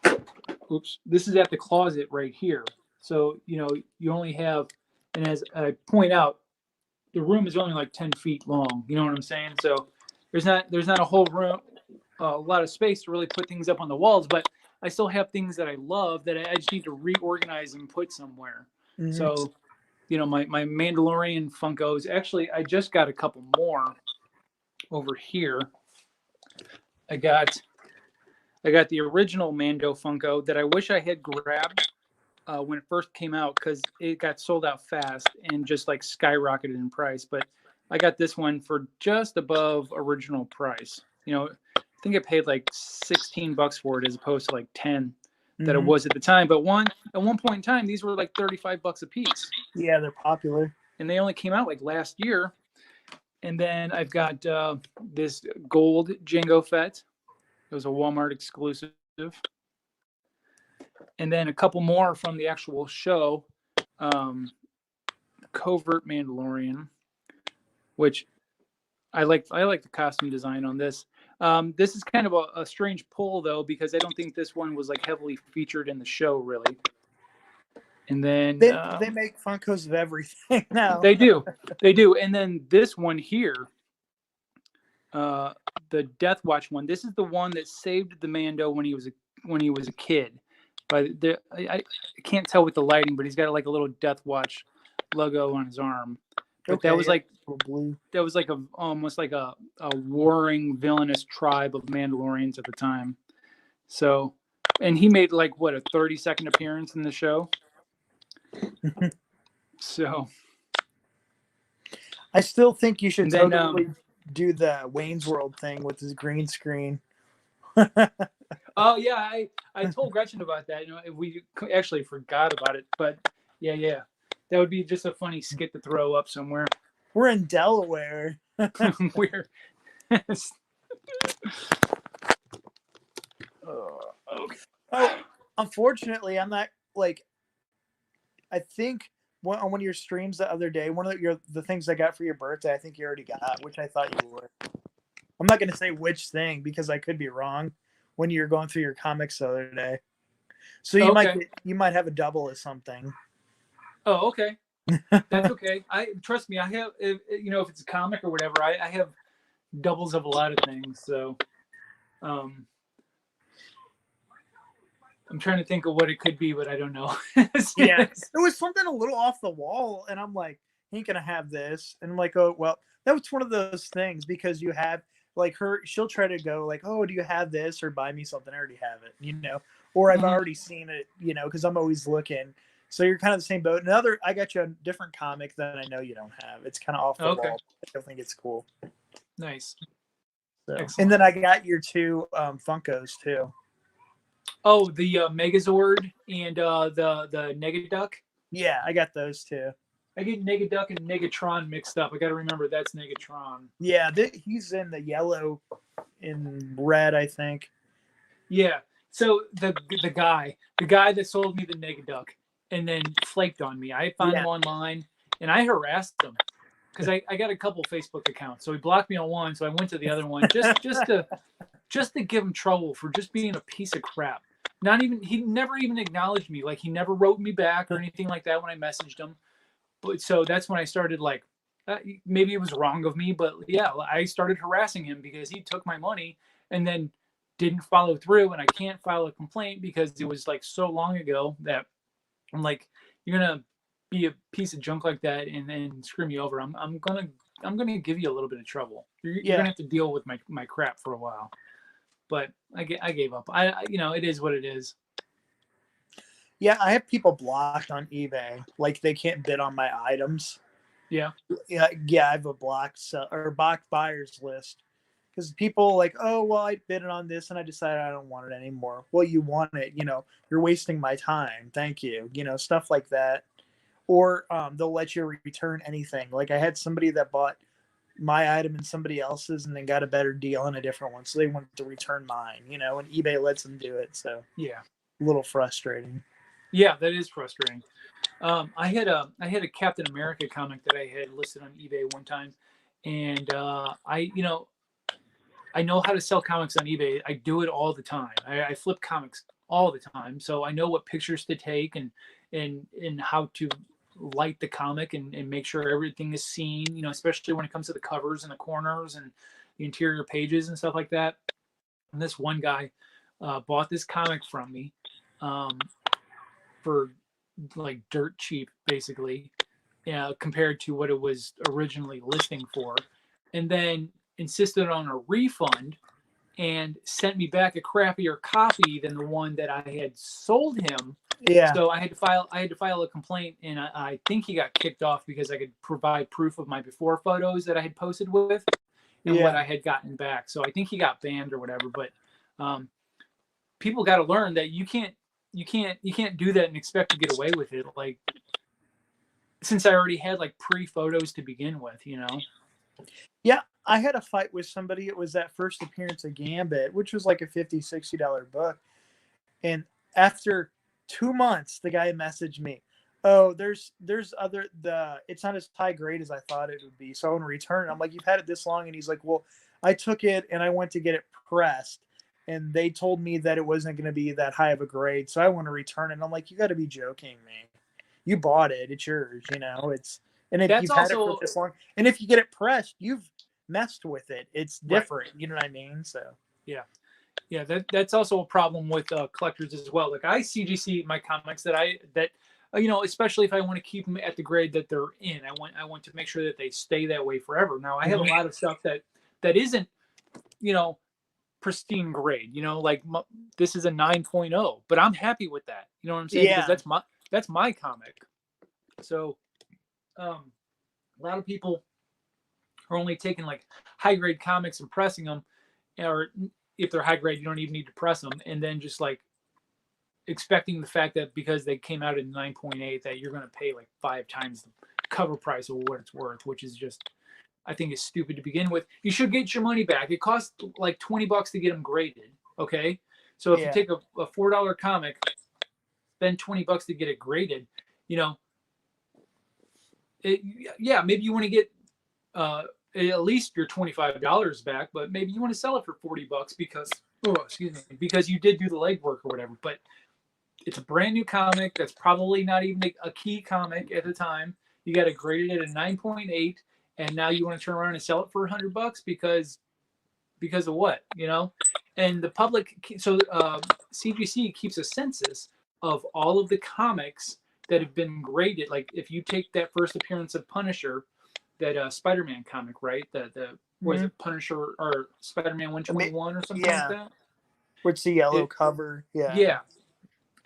at the closet right here. So, you know, you only have, and as I point out, the room is only like 10 feet long. You know what I'm saying? So there's not a whole room, a lot of space to really put things up on the walls, but I still have things that I love that I just need to reorganize and put somewhere. Mm-hmm. So, you know, my Mandalorian Funkos, actually, I just got a couple more over here. I got the original Mando Funko that I wish I had grabbed when it first came out, because it got sold out fast and just like skyrocketed in price. But I got this one for just above original price. You know, I think I paid like $16 for it as opposed to like 10 that it was at the time. But at one point in time, these were like $35 a piece. Yeah, they're popular. And they only came out like last year. And then I've got this gold Jango Fett. It was a Walmart exclusive. And then a couple more from the actual show. Covert Mandalorian, which I like the costume design on this. This is kind of a strange pull, though, because I don't think this one was like heavily featured in the show, really. And then they make Funkos of everything now. They do. And then this one here, the Death Watch one. This is the one that saved the Mando when he was a kid. But I can't tell with the lighting, but he's got like a little Death Watch logo on his arm. But that was like blue. That was like almost like a warring villainous tribe of Mandalorians at the time. So, and he made like what, a 30-second appearance in the show. So I still think you should totally do the Wayne's World thing with his green screen. Oh yeah, I told Gretchen about that. You know, we actually forgot about it, but yeah, that would be just a funny skit to throw up somewhere. We're in Delaware. We're okay. Oh, unfortunately, I'm not like. I think on one of your streams the other day, one of the things I got for your birthday, I think you already got, which I thought you would. I'm not going to say which thing because I could be wrong when you're going through your comics the other day. So you might have a double of something. Oh, okay. That's okay. Trust me. I have, if it's a comic or whatever, I have doubles of a lot of things. So, I'm trying to think of what it could be, but I don't know. Yeah, it was something a little off the wall, and I'm like, he ain't gonna have this. And I'm like, oh well, that was one of those things because you have like her, she'll try to go like, oh, do you have this or buy me something? I already have it, or I've Mhm. already seen it, because I'm always looking. So you're kind of the same boat. Another, I got you a different comic that I know you don't have. It's kind of off the Okay. wall. I don't think it's cool. Nice. So, and Excellent. then I got your two Funkos too. Oh, the Megazord and the Negaduck. Yeah, I got those too. I get Negaduck and Negatron mixed up. I got to remember that's Negatron. Yeah, he's in the yellow and red, I think. Yeah. So the guy that sold me the Negaduck and then flaked on me. I found Yeah, him online and I harassed him because I got a couple Facebook accounts. So he blocked me on one, so I went to the other one just to give him trouble for just being a piece of crap. Not even he never even acknowledged me. Like he never wrote me back or anything like that when I messaged him. But so that's when I started like maybe it was wrong of me, but yeah, I started harassing him because he took my money and then didn't follow through, and I can't file a complaint because it was like so long ago that I'm like, you're gonna be a piece of junk like that and then screw me over. I'm gonna give you a little bit of trouble. You're yeah, gonna have to deal with my crap for a while. But I gave up. It is what it is. yeah. I have people blocked on eBay, like they can't bid on my items. Yeah. Yeah, yeah. I have a blocked buyers list because people like, oh well, I bid it on this and I decided I don't want it anymore. Well, you want it, you're wasting my time. Thank you, stuff like that. Or they'll let you return anything. Like I had somebody that bought my item and somebody else's and then got a better deal on a different one, so they wanted to return mine. And eBay lets them do it. So Yeah. a little frustrating. Yeah, that is frustrating. I had a Captain America comic that I had listed on eBay one time, and I know how to sell comics on eBay. I do it all the time. I flip comics all the time, so I know what pictures to take and how to light the comic and make sure everything is seen. Especially when it comes to the covers and the corners and the interior pages and stuff like that. And this one guy bought this comic from me um, for like dirt cheap, basically, compared to what it was originally listing for, and then insisted on a refund and sent me back a crappier copy than the one that I had sold him. Yeah, So I had to file a complaint, and I think he got kicked off because I could provide proof of my before photos that I had posted with and what yeah, I had gotten back. So I think he got banned or whatever. But um, people got to learn that you can't do that and expect to get away with it. Like since I already had like pre photos to begin with. yeah. I had a fight with somebody. It was that first appearance of Gambit, which was like a $50-$60 book. And after 2 months, the guy messaged me, "Oh, there's other the it's not as high grade as I thought it would be, so I want to return it." I'm like, "You've had it this long?" And he's like, "Well, I took it and I went to get it pressed, and they told me that it wasn't going to be that high of a grade, so I want to return it." And I'm like, "You got to be joking me! You bought it, it's yours, It's and if That's you've had it for also this long, and if you get it pressed, you've messed with it. It's right. different. You know what I mean?" So Yeah. Yeah, that's also a problem with collectors as well. Like I CGC my comics that especially if I want to keep them at the grade that they're in. I want to make sure that they stay that way forever. Now I have a Mhm. lot of stuff that isn't you know pristine grade. Like this is a 9.0, but I'm happy with that. You know what I'm saying? Because Yeah, that's my comic. So a lot of people are only taking like high grade comics and pressing them, or if they're high grade, you don't even need to press them, and then just like expecting the fact that because they came out in 9.8 that you're going to pay like 5 times the cover price of what it's worth, which is just I think is stupid to begin with. You should get your money back. It costs like $20 to get them graded. Okay, so if you yeah, take a $4 comic, spend $20 to get it graded, you know, it, yeah, maybe you want to get uh, at least your $25 back, but maybe you want to sell it for $40 because because you did do the legwork or whatever. But it's a brand new comic that's probably not even a key comic at the time. You got it graded at a 9.8, and now you want to turn around and sell it for $100 because of what? And the public. So CGC keeps a census of all of the comics that have been graded. Like if you take that first appearance of Punisher, that Spider-Man comic, right? The was Mhm. it Punisher or Spider-Man 121 or something like Yeah, that? what's the yellow It, cover? Yeah. yeah.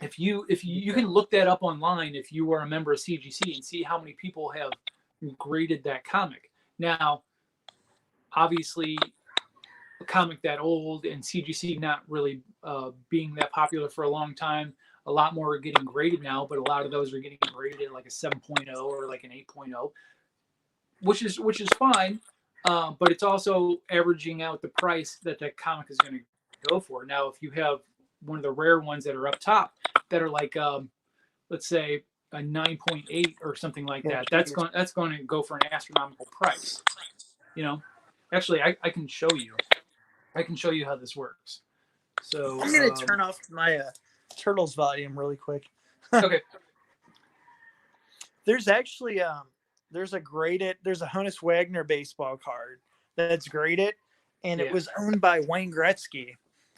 If you can look that up online if you are a member of CGC and see how many people have graded that comic. Now, obviously, a comic that old and CGC not really being that popular for a long time, a lot more are getting graded now, but a lot of those are getting graded at like a 7.0 or like an 8.0, which is fine. But it's also averaging out the price that that comic is going to go for. Now, if you have one of the rare ones that are up top that are like let's say a 9.8 or something like Yeah, that, geez. that's going to go for an astronomical price. You know, actually, I can show you. I can show you how this works. So I'm gonna turn off my Turtles volume really quick. okay, There's actually there's a Honus Wagner baseball card that's graded, and yeah, it was owned by Wayne Gretzky.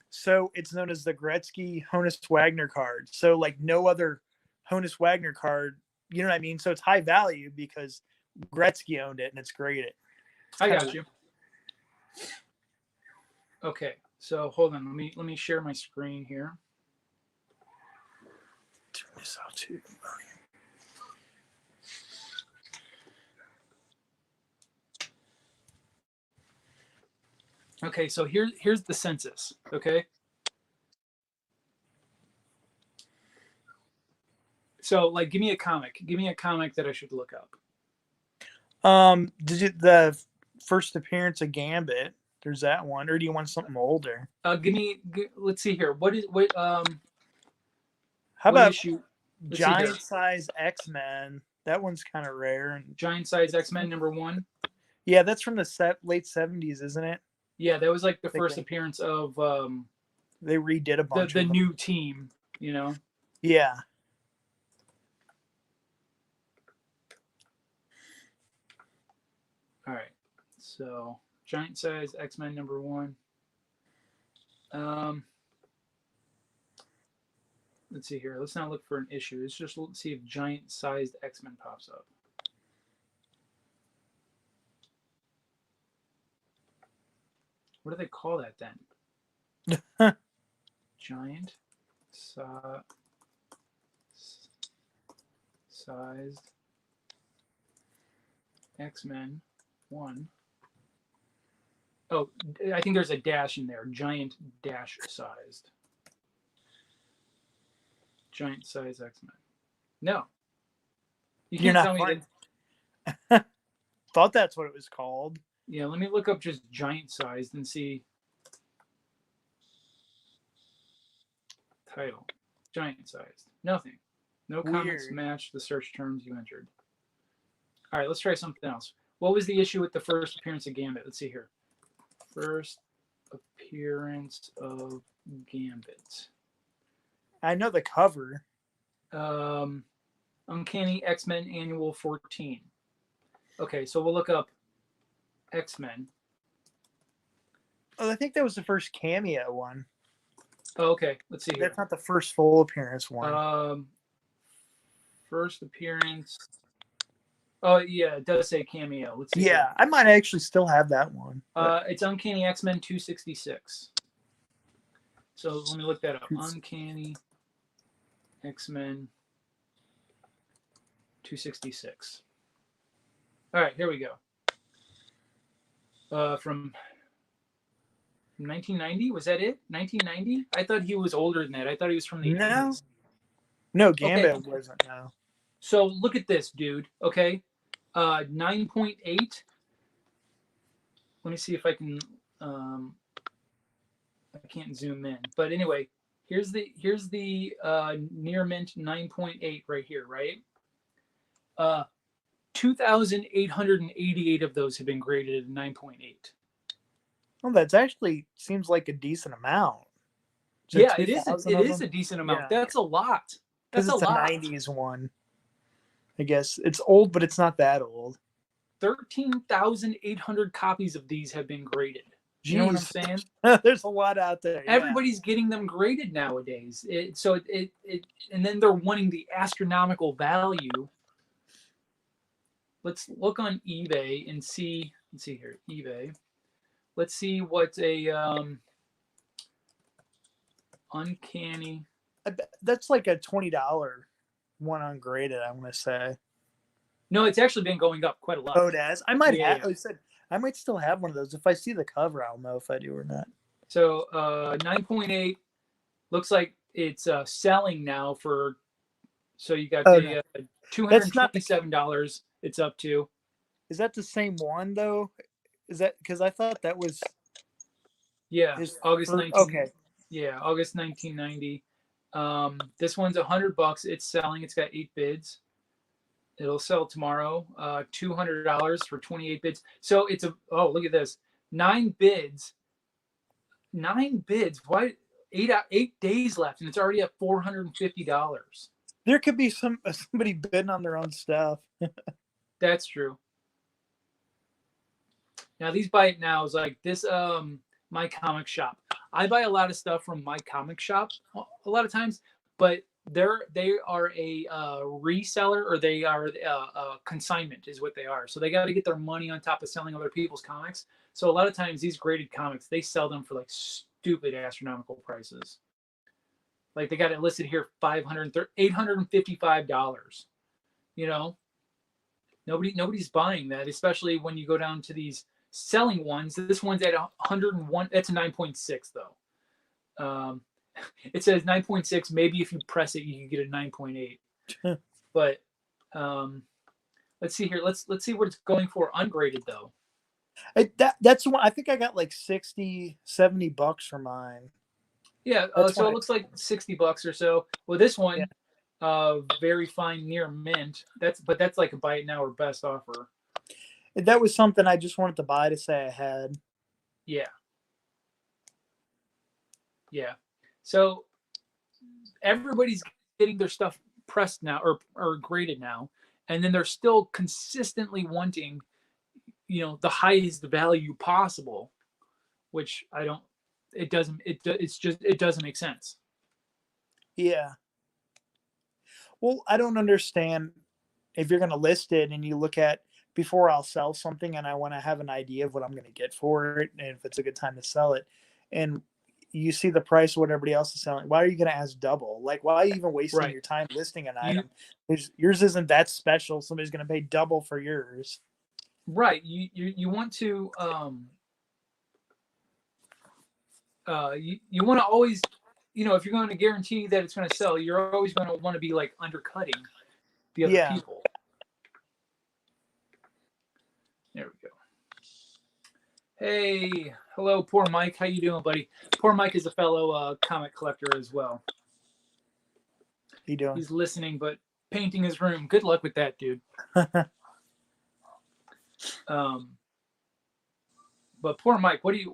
So it's known as the Gretzky Honus Wagner card. So like no other Honus Wagner card, you know what I mean? So it's high value because Gretzky owned it and it's graded. I got you. Okay, so hold on. Let me share my screen here. Turn this off too. Okay, so here's the census. Okay, so like, give me a comic. Give me a comic that I should look up. Did you the first appearance of Gambit? There's that one, or do you want something older? Let's see here. What How what about issue? Let's see here. giant size X-Men? That one's kind of rare. And Giant size X-Men #1. yeah, that's from the late 70s, isn't it? Yeah, that was like the I think first appearance of they redid a bunch the of them. new team. You know. Yeah. All right. So giant size X-Men #1. Let's see here. Let's not look for an issue. Let's just see if giant sized X-Men pops up. What do they call that then? Giant sized X-Men 1. Oh, I think there's a dash in there. Giant dash sized. Giant size X-Men. No. You You're can't not tell me finding- that. Thought that's what it was called. Yeah, let me look up just giant sized and see. Title. Giant sized. Nothing. No comments Weird. match the search terms you entered. All right, let's try something else. What was the issue with the first appearance of Gambit? Let's see here. First appearance of Gambit. I know the cover. Uncanny X-Men Annual 14. Okay, so we'll look up X-Men. Oh, I think that was the first cameo one. Oh, okay, let's see here. That's not the first full appearance one. First appearance. Oh yeah, it does say cameo. Let's see. Yeah, I might actually still have that one. It's Uncanny X-Men 266. So let me look that up. Uncanny X-Men 266. All right, here we go. From 1990, was that it? 1990? I thought he was older than that. I thought he was from the 80s. No, Gambit wasn't. No. So look at this, dude. Okay, 9.8. Let me see if I can. I can't zoom in, but anyway, here's the near mint 9.8 right here, right? 2,888 of those have been graded at 9.8. Well, that's actually seems like a decent amount. Yeah, it is. It is a decent amount. Yeah. That's a lot. That's Because it's a lot. 90s one. I guess it's old, but it's not that old. 13,800 copies of these have been graded. You know what I'm Jeez, saying? there's a lot out there. Yeah. Everybody's getting them graded nowadays. And then they're wanting the astronomical value. Let's look on eBay and see. Let's see here, eBay. Let's see what a uncanny. That's like a $20 one ungraded. I want to say. No, it's actually been going up quite a lot. Oh, it has. I might Yeah, have. I said I might still have one of those. If I see the cover, I'll know if I do or not. So 9.8 looks like it's selling now for. So you got the $227. It's up to. Is that the same one though? Is that because I thought that was Yeah, August 19. Okay. Yeah, August 1990. This one's $100. It's selling. It's got 8 bids. It'll sell tomorrow. $200 for 28 bids. So it's look at this. 9 bids. 9 bids. Why 8 days left and it's already at $450. There could be somebody bidding on their own stuff. That's true. Now these buy it now is like this My Comic Shop. I buy a lot of stuff from My Comic Shop a lot of times, but they are a reseller, or they are a consignment is what they are. So they got to get their money on top of selling other people's comics. So a lot of times these graded comics, they sell them for like stupid astronomical prices. Like they got it listed here $855. You know, nobody's buying that, especially when you go down to these selling ones. This one's at 101. That's a 9.6 though. It says 9.6. Maybe if you press it, you can get a 9.8. But let's see here. Let's see what it's going for ungraded though. That's the one. I think I got like $60-$70 for mine. Yeah. So it looks like $60 or so. Well, this one, very fine near mint. That's like a buy it now or best offer. That was something I just wanted to buy to say I had. Yeah. Yeah. So everybody's getting their stuff pressed now or graded now, and then they're still consistently wanting, the highest value possible, which it doesn't make sense. Yeah. Well, I don't understand if you're going to list it and you look at before I'll sell something and I want to have an idea of what I'm going to get for it and if it's a good time to sell it, and you see the price of what everybody else is selling, why are you going to ask double? Like, why are you even wasting your time listing an item? Yours isn't that special. Somebody's going to pay double for yours. Right. You want to you want to always, if you're going to guarantee that it's going to sell, you're always going to want to be like undercutting the other people. There we go. Hey, hello, Poor Mike. How you doing, buddy? Poor Mike is a fellow comic collector as well. He doing? He's listening, but painting his room. Good luck with that, dude. But Poor Mike, what do you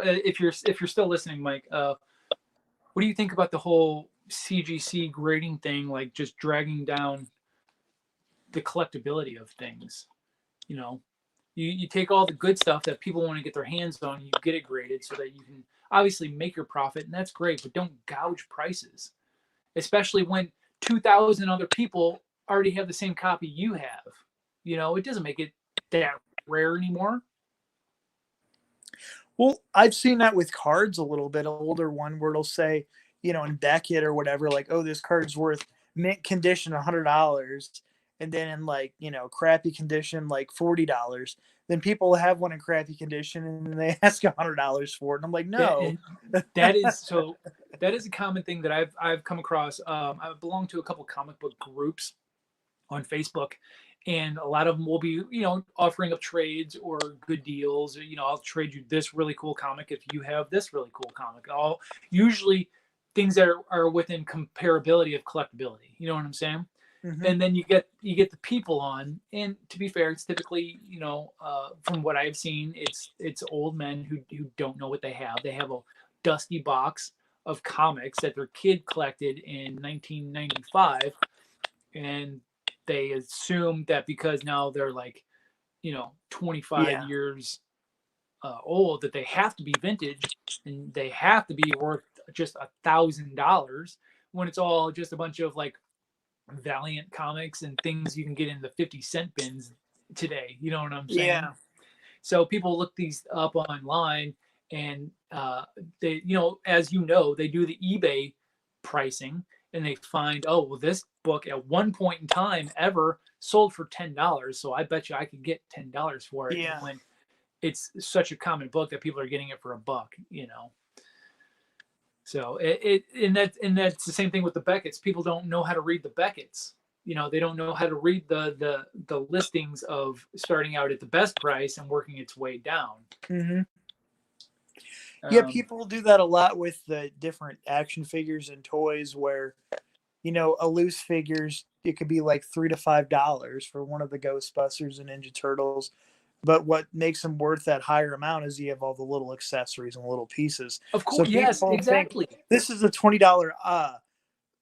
if you're still listening, Mike? What do you think about the whole CGC grading thing, like just dragging down the collectability of things? You take all the good stuff that people want to get their hands on, and you get it graded so that you can obviously make your profit, and that's great, but don't gouge prices, especially when 2,000 other people already have the same copy you have. It doesn't make it that rare anymore. Well, I've seen that with cards a little bit. Older one where it'll say, in Beckett or whatever, like, oh, this card's worth mint condition $100. And then in like, crappy condition, like $40. Then people have one in crappy condition and they ask $100 for it. And I'm like, no. That is a common thing that I've come across. I belong to a couple comic book groups on Facebook, and a lot of them will be, offering up trades or good deals. I'll trade you this really cool comic if you have this really cool comic. All usually things that are within comparability of collectability. You know what I'm saying? Mm-hmm. And then you get the people on, and to be fair, it's typically, from what I've seen, it's old men who don't know what they have. They have a dusty box of comics that their kid collected in 1995, and they assume that because now they're like, 25 years old that they have to be vintage and they have to be worth just $1,000 when it's all just a bunch of like Valiant comics and things you can get in the 50-cent bins today. You know what I'm saying? Yeah. So people look these up online and they, you know, as you know, they do the eBay pricing and they find, oh, well, this book at one point in time ever sold for $10. So I bet you I could get $10 for it Yeah. when it's such a common book that people are getting it for $1, you know. So and that's the same thing with the Beckett's. People don't know how to read the Beckett's. You know, they don't know how to read the listings of starting out at the best price and working its way down. Mm-hmm. Yeah, people do that a lot with the different action figures and toys where, you know, a loose figures, it could be like $3 to $5 for one of the Ghostbusters and Ninja Turtles. But what makes them worth that higher amount is you have all the little accessories and little pieces. Of course, so yes, exactly. This is a $20.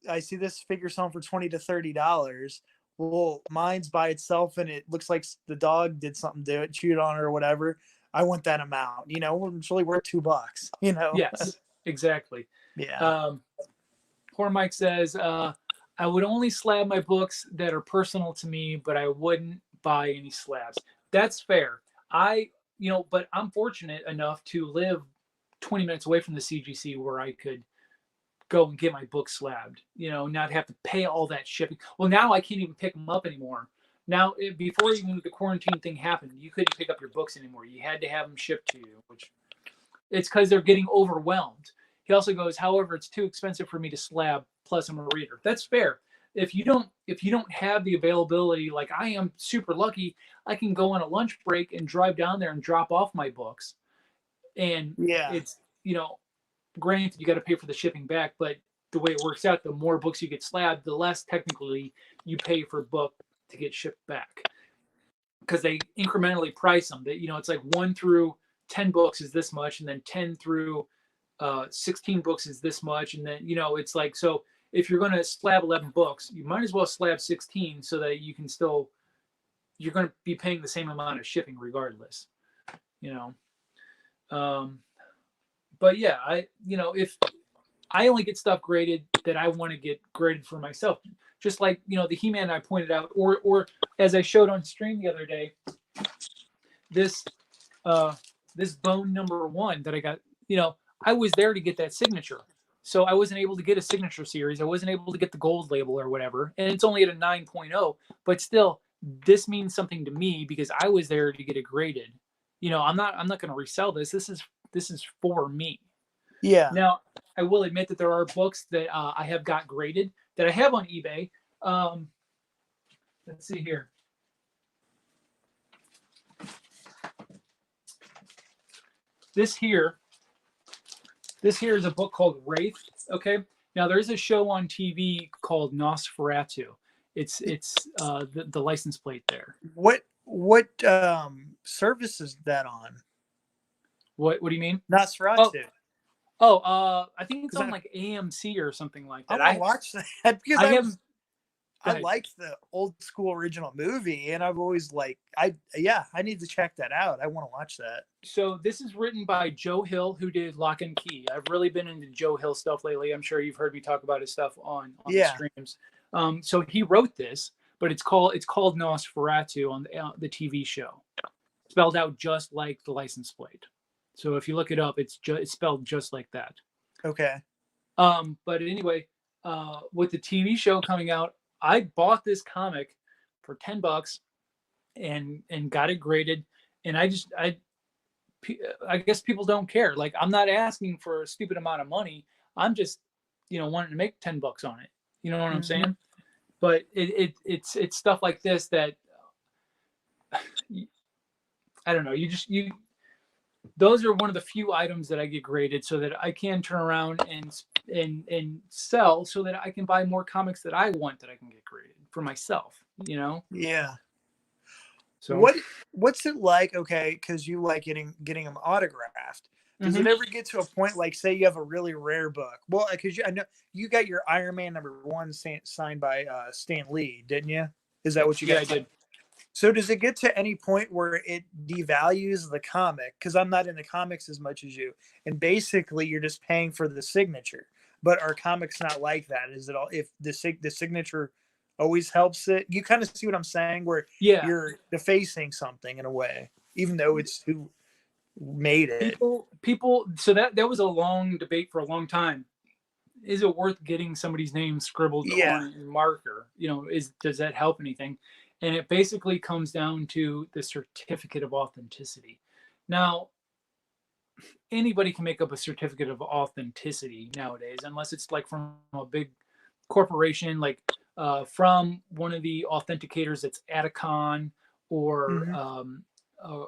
I see this figure selling for $20 to $30. Well, mine's by itself, and it looks like the dog did something to it, chewed on it or whatever. I want that amount. You know, it's really worth $2. You know. Yes, exactly. Yeah. Poor Mike says, I would only slab my books that are personal to me, but I wouldn't buy any slabs. That's fair. But I'm fortunate enough to live 20 minutes away from the CGC where I could go and get my books slabbed, you know, not have to pay all that shipping. Well, now I can't even pick them up anymore. Now, before even the quarantine thing happened, you couldn't pick up your books anymore. You had to have them shipped to you, which it's because they're getting overwhelmed. He also goes, however, it's too expensive for me to slab. Plus, I'm a reader. That's fair. If you don't have the availability, like I am super lucky, I can go on a lunch break and drive down there and drop off my books. And it's, you know, granted, you got to pay for the shipping back, but the way it works out, the more books you get slabbed, the less technically you pay for a book to get shipped back, because they incrementally price them. That, you know, it's like 1 through 10 books is this much, and then 10 through 16 books is this much, and then, you know, it's like, so if you're going to slab 11 books, you might as well slab 16 so that you can still, you're going to be paying the same amount of shipping regardless, you know. But yeah, if I only get stuff graded that I want to get graded for myself, just like, you know, the He-Man I pointed out, or as I showed on stream the other day, this Bone #1 that I got, you know, I was there to get that signature. So I wasn't able to get a signature series. I wasn't able to get the gold label or whatever. And it's only at a 9.0, but still, this means something to me because I was there to get it graded. You know, I'm not going to resell this. This is for me. Yeah. Now, I will admit that there are books that I have got graded that I have on eBay. Let's see here. This here is a book called Wraith. Okay. Now there's a show on TV called Nosferatu. It's the license plate there. What service is that on? What do you mean? Nosferatu. I think it's on like AMC or something like that. I watch that because I like the old school original movie, and I've always I need to check that out. I want to watch that. So this is written by Joe Hill, who did Lock and Key. I've really been into Joe Hill stuff lately. I'm sure you've heard me talk about his stuff on the streams. So he wrote this, but it's called Nosferatu on the TV show, spelled out just like the license plate. So if you look it up, it's spelled just like that. Okay. But anyway, with the TV show coming out, I bought this comic for $10 and got it graded. And I guess people don't care. Like, I'm not asking for a stupid amount of money. I'm just, you know, wanting to make $10 on it. You know what I'm saying? But it's stuff like this that I don't know. Those are one of the few items that I get graded so that I can turn around and sell so that I can buy more comics that I want that I can get graded for myself, you know? Yeah. So what's it like? Okay. Cause you like getting them autographed. Does it ever get to a point, like say you have a really rare book? Well, cause I know you got your Iron Man #1 signed by Stan Lee, didn't you? Is that what you got? Yeah, I did. So does it get to any point where it devalues the comic? Because I'm not into comics as much as you, and basically you're just paying for the signature. But are comics not like that? Is it all if the signature always helps it? You kind of see what I'm saying, where Yeah, you're defacing something in a way, even though it's who made it. people. So that was a long debate for a long time. Is it worth getting somebody's name scribbled Yeah. on a marker? Does that help anything? And it basically comes down to the certificate of authenticity. Now, anybody can make up a certificate of authenticity nowadays, unless it's like from a big corporation, like from one of the authenticators that's at a con, or Mhm. uh,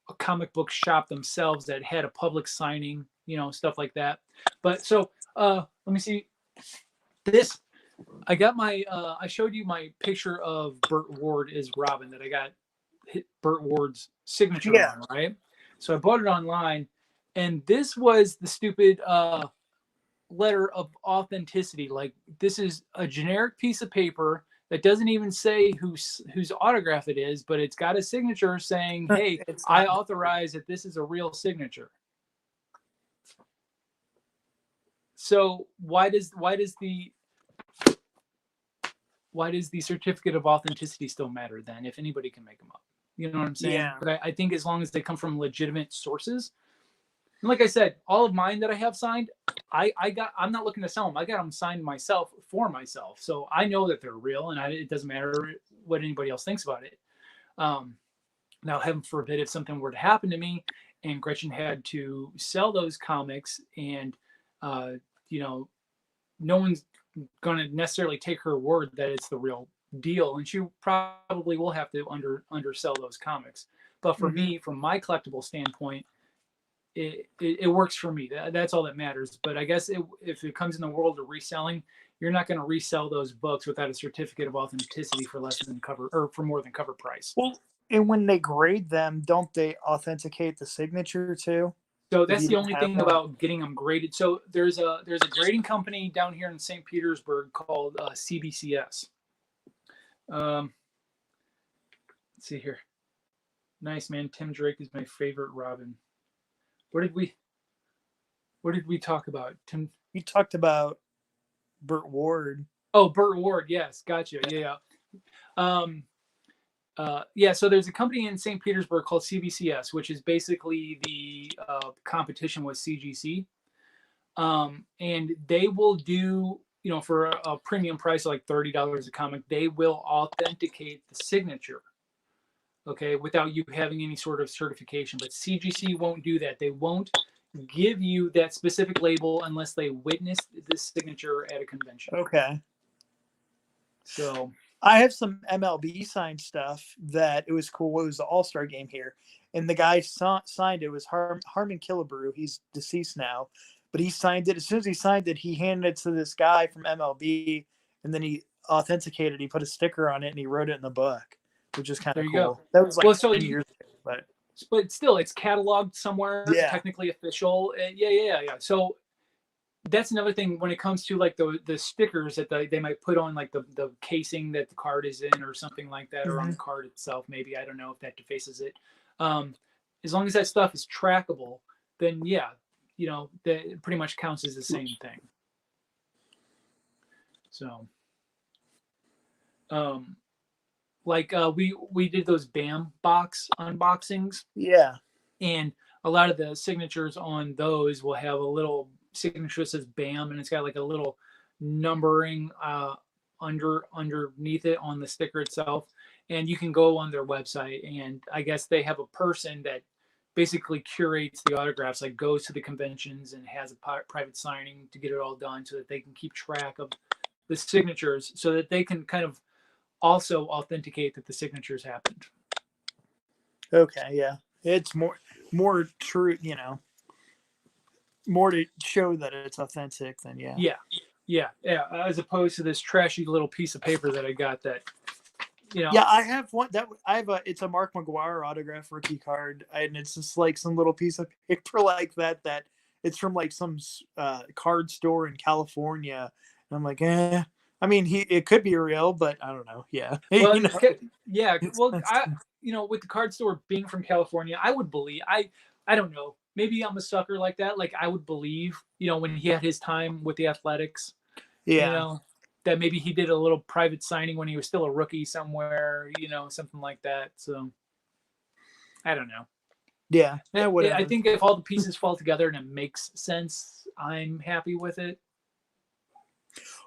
a comic book shop themselves that had a public signing, stuff like that. But so let me see this. I got my. I showed you my picture of Burt Ward as Robin that I got Burt Ward's signature Yeah. on, right? So I bought it online, and this was the stupid letter of authenticity. Like, this is a generic piece of paper that doesn't even say whose autograph it is, but it's got a signature saying, "Hey, It's I not. authorize that this is a real signature." So why does the certificate of authenticity still matter then, if anybody can make them up? You know what I'm saying? Yeah. But I think as long as they come from legitimate sources, and like I said, all of mine that I have signed, I'm not looking to sell them. I got them signed myself for myself, so I know that they're real, and it doesn't matter what anybody else thinks about it. Um, Now, heaven forbid, if something were to happen to me, and Gretchen had to sell those comics, and uh, you know, no one's going to necessarily take her word that it's the real deal, and she probably will have to undersell those comics. But for Mhm. me, from my collectible standpoint, it works for me. That's all that matters. But I guess if it comes in the world of reselling, you're not going to resell those books without a certificate of authenticity for less than cover, or for more than cover price. Well, and when they grade them, don't they authenticate the signature too? So If that's you the don't only have thing one. about getting them graded. So there's a grading company down here in St. Petersburg called CBCS. Um, let's see here. Nice, man. Tim Drake is my favorite Robin. What did we what did we talk about? Tim. You talked about Burt Ward. Oh, Burt Ward. Yes, gotcha. Yeah, yeah. Yeah, so there's a company in St. Petersburg called CBCS, which is basically the competition with CGC. And they will do, for a premium price of like $30 a comic, they will authenticate the signature, okay, without you having any sort of certification. But CGC won't do that. They won't give you that specific label unless they witnessed this signature at a convention. Okay. So I have some MLB signed stuff that it was cool. It was the All-Star game here, and the guy signed it was Harmon Killebrew. He's deceased now, but he signed it. As soon as he signed it, he handed it to this guy from MLB, and then he authenticated. He put a sticker on it, and he wrote it in the book, which is kind there of you go. cool. That was like Well, so 10 years ago, but still, it's cataloged somewhere, yeah. technically official. Yeah. So that's another thing when it comes to like the stickers that they might put on like the casing that the card is in, or something like that, or on Mm-hmm. the card itself. Maybe, I don't know if that defaces it. Um, as long as that stuff is trackable, then yeah, that it pretty much counts as the same thing. So, um, like we did those BAM box unboxings, Yeah. and a lot of the signatures on those will have a little signature that says BAM, and it's got like a little numbering underneath it on the sticker itself. And you can go on their website, and I guess they have a person that basically curates the autographs, like goes to the conventions and has a private signing to get it all done, so that they can keep track of the signatures, so that they can kind of also authenticate that the signatures happened. Okay. Yeah. It's more true. More to show that it's authentic than yeah. Yeah. As opposed to this trashy little piece of paper that I got that, Yeah, I have one that I have it's a Mark McGwire autograph rookie card, and it's just like some little piece of paper like that it's from like some card store in California. And I'm like, I mean, it could be real, but I don't know. Yeah, Well, you know. yeah. Well, with the card store being from California, I would believe. I don't know. Maybe I'm a sucker like that. Like I would believe, when he had his time with the Athletics, you Yeah, know, that maybe he did a little private signing when he was still a rookie somewhere, something like that. So I don't know. yeah, yeah, I whatever. think if all the pieces fall together and it makes sense, I'm happy with it.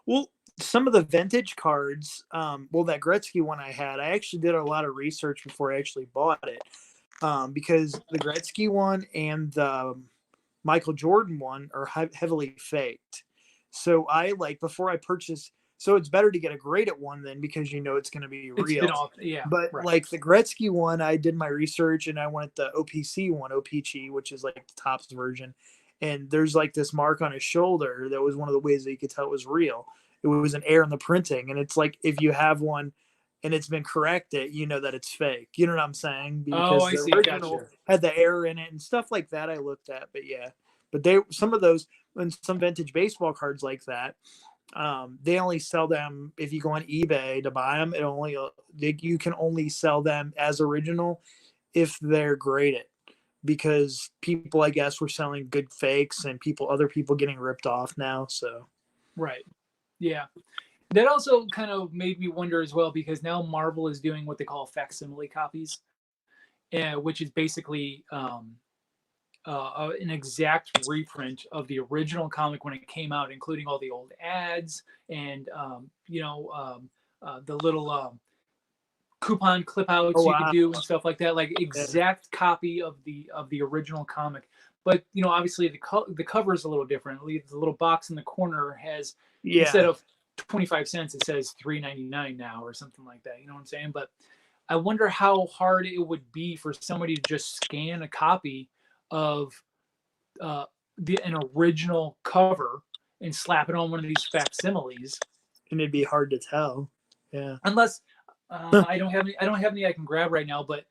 Well, some of the vintage cards, well, that Gretzky one I had, I actually did a lot of research before I actually bought it, because the Gretzky one and the Michael Jordan one are heavily faked. So I like before I purchase. So it's better to get a graded one then because it's going to be It's been real. off. Yeah, But right. like the Gretzky one, I did my research and I went the OPC one, OPC, which is like the Topps version. And there's like this mark on his shoulder that was one of the ways that you could tell it was real. It was an error in the printing. And it's like if you have one and it's been corrected, you know that it's fake. You know what I'm saying? Oh, Because I the see. original Gotcha. had the error in it and stuff like that I looked at. But yeah. But some of those and some vintage baseball cards like that, they only sell them if you go on eBay to buy them. You can only sell them as original if they're graded, because people, I guess, were selling good fakes and other people getting ripped off now. So Right. Yeah. That also kind of made me wonder as well because now Marvel is doing what they call facsimile copies, which is basically an exact reprint of the original comic when it came out, including all the old ads and the little coupon clip outs oh you could wow, do and stuff like that, like yeah, exact copy of the original comic. But obviously the cover is a little different. The little box in the corner has, instead yeah. of 25 cents, it says 3.99 now or something like that. You know what I'm saying? But I wonder how hard it would be for somebody to just scan a copy of uh, an original cover and slap it on one of these facsimiles. And it'd be hard to tell. Yeah. Unless I don't have any I can grab right now. But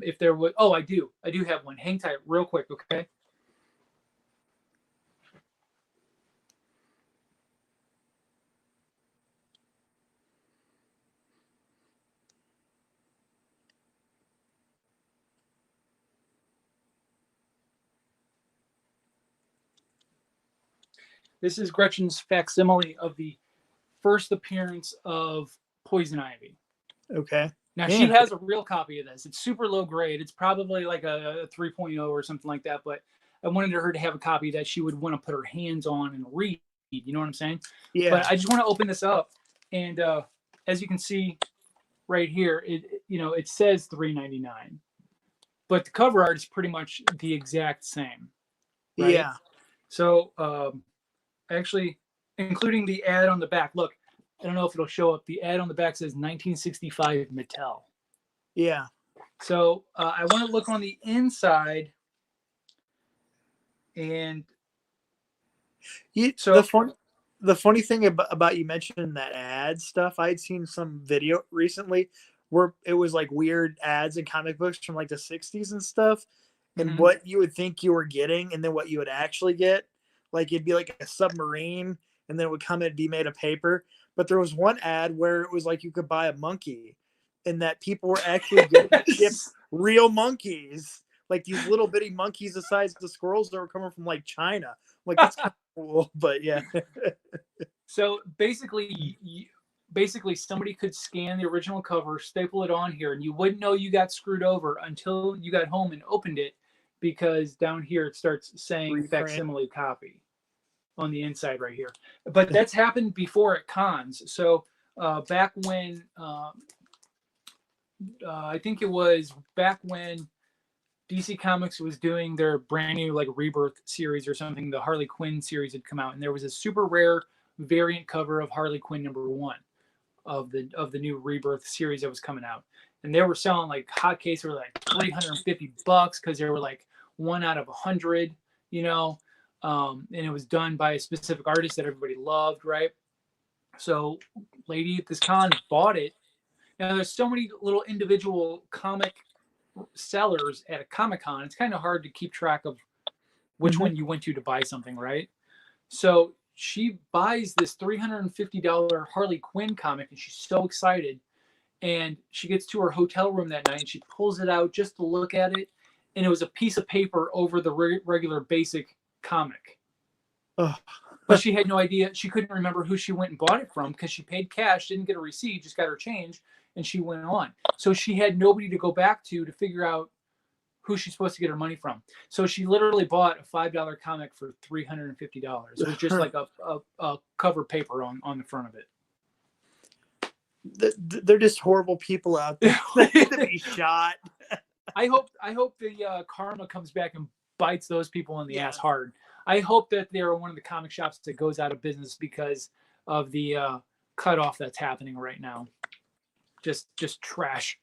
if there would, oh, I do have one. Hang tight, real quick, okay? This is Gretchen's facsimile of the first appearance of Poison Ivy. Okay. Now she Yeah. has a real copy of this. It's super low grade. It's probably like a 3.0 or something like that. But I wanted her to have a copy that she would want to put her hands on and read. You know what I'm saying? Yeah. But I just want to open this up, and as you can see right here, it says $3.99, but the cover art is pretty much the exact same, right? Yeah. So actually, including the ad on the back. Look, I don't know if it'll show up. The ad on the back says 1965 Mattel. Yeah. So I want to look on the inside, and so the funny thing about you mentioning that ad stuff, I had seen some video recently where it was like weird ads and comic books from like the 60s and stuff, and mm-hmm. what you would think you were getting and then what you would actually get. Like it'd be like a submarine and then it would come and be made of paper. But there was one ad where it was like you could buy a monkey and that people were actually getting shipped real monkeys, like these little bitty monkeys the size of the squirrels that were coming from like China. I'm like, that's kind of cool, but yeah. So basically somebody could scan the original cover, staple it on here, and you wouldn't know you got screwed over until you got home and opened it, because down here it starts saying Reprint. facsimile copy on the inside right here. But that's happened before at cons. So back when I think it was back when DC Comics was doing their brand new like Rebirth series or something, the Harley Quinn series had come out, and there was a super rare variant cover of Harley Quinn #1 of the new Rebirth series that was coming out, and they were selling like hotcakes for like $350 because they were like 1 out of 100, and it was done by a specific artist that everybody loved, right? So, lady at this con bought it. Now, there's so many little individual comic sellers at a Comic-Con. It's kind of hard to keep track of which one you went to buy something, right? So she buys this $350 Harley Quinn comic, and she's so excited. And she gets to her hotel room that night, and she pulls it out just to look at it, and it was a piece of paper over the regular basic comic. Ugh. But she had no idea. She couldn't remember who she went and bought it from because she paid cash, didn't get a receipt, just got her change, and she went on. So she had nobody to go back to figure out who she's supposed to get her money from. So she literally bought a $5 comic for $350. It was just like a cover paper on the front of it. They're just horrible people out there. They need to be shot. I hope the karma comes back and bites those people in the ass hard. I hope that they're one of the comic shops that goes out of business because of the cutoff that's happening right now. Just trash.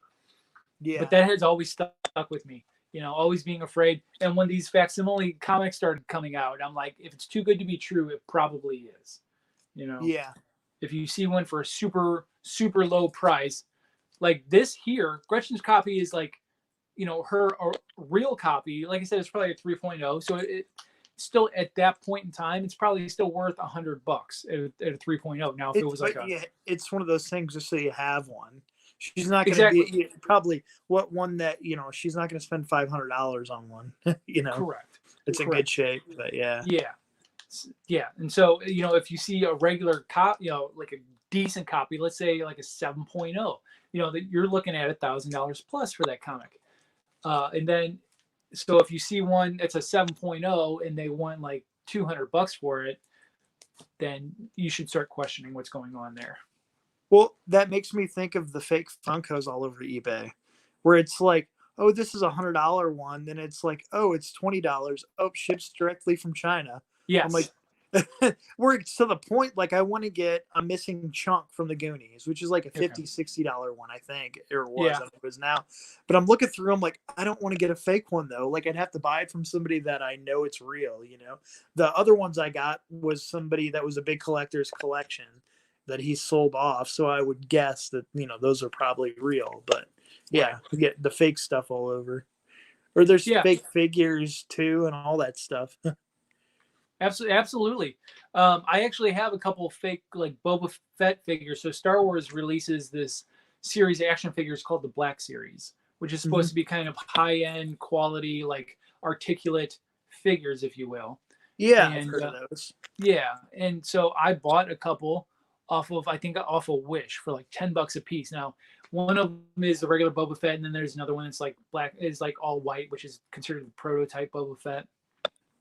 Yeah. But that has always stuck with me. Always being afraid. And when these facsimile comics started coming out, I'm like, if it's too good to be true, it probably is. Yeah. If you see one for a super, super low price, like this here, Gretchen's copy is like, her real copy, like I said, it's probably a 3.0. So it still at that point in time, it's probably still worth $100 at a 3.0. Now, if it was like it's one of those things just so you have one. She's not going to be probably one that, she's not going to spend $500 on one, Correct. It's in good shape, but yeah. Yeah. And so, if you see a regular copy, like a decent copy, let's say like a 7.0, that you're looking at $1,000 plus for that comic. And then, so if you see one that's a 7.0 and they want like $200 for it, then you should start questioning what's going on there. Well, that makes me think of the fake Funkos all over eBay, where it's like, oh, this is $100 one. Then it's like, oh, it's $20. Oh, ships directly from China. Yes. I'm like, we're to the point, like I want to get a missing chunk from the Goonies, which is like a $50, $60 one, I think, or was. I don't know if it was now. But I'm looking through, I'm like, I don't want to get a fake one though. Like I'd have to buy it from somebody that I know it's real, The other ones I got was somebody that was a big collector's collection that he sold off. So I would guess that, those are probably real. But yeah, you get the fake stuff all over. Or there's fake figures too and all that stuff. Absolutely. I actually have a couple of fake like Boba Fett figures. So Star Wars releases this series of action figures called the Black Series, which is supposed to be kind of high-end quality, like articulate figures, if you will. Yeah, I've heard of those. Yeah, and so I bought a couple off of Wish for like $10 a piece. Now, one of them is the regular Boba Fett, and then there's another one that's like black, is like all white, which is considered the prototype Boba Fett.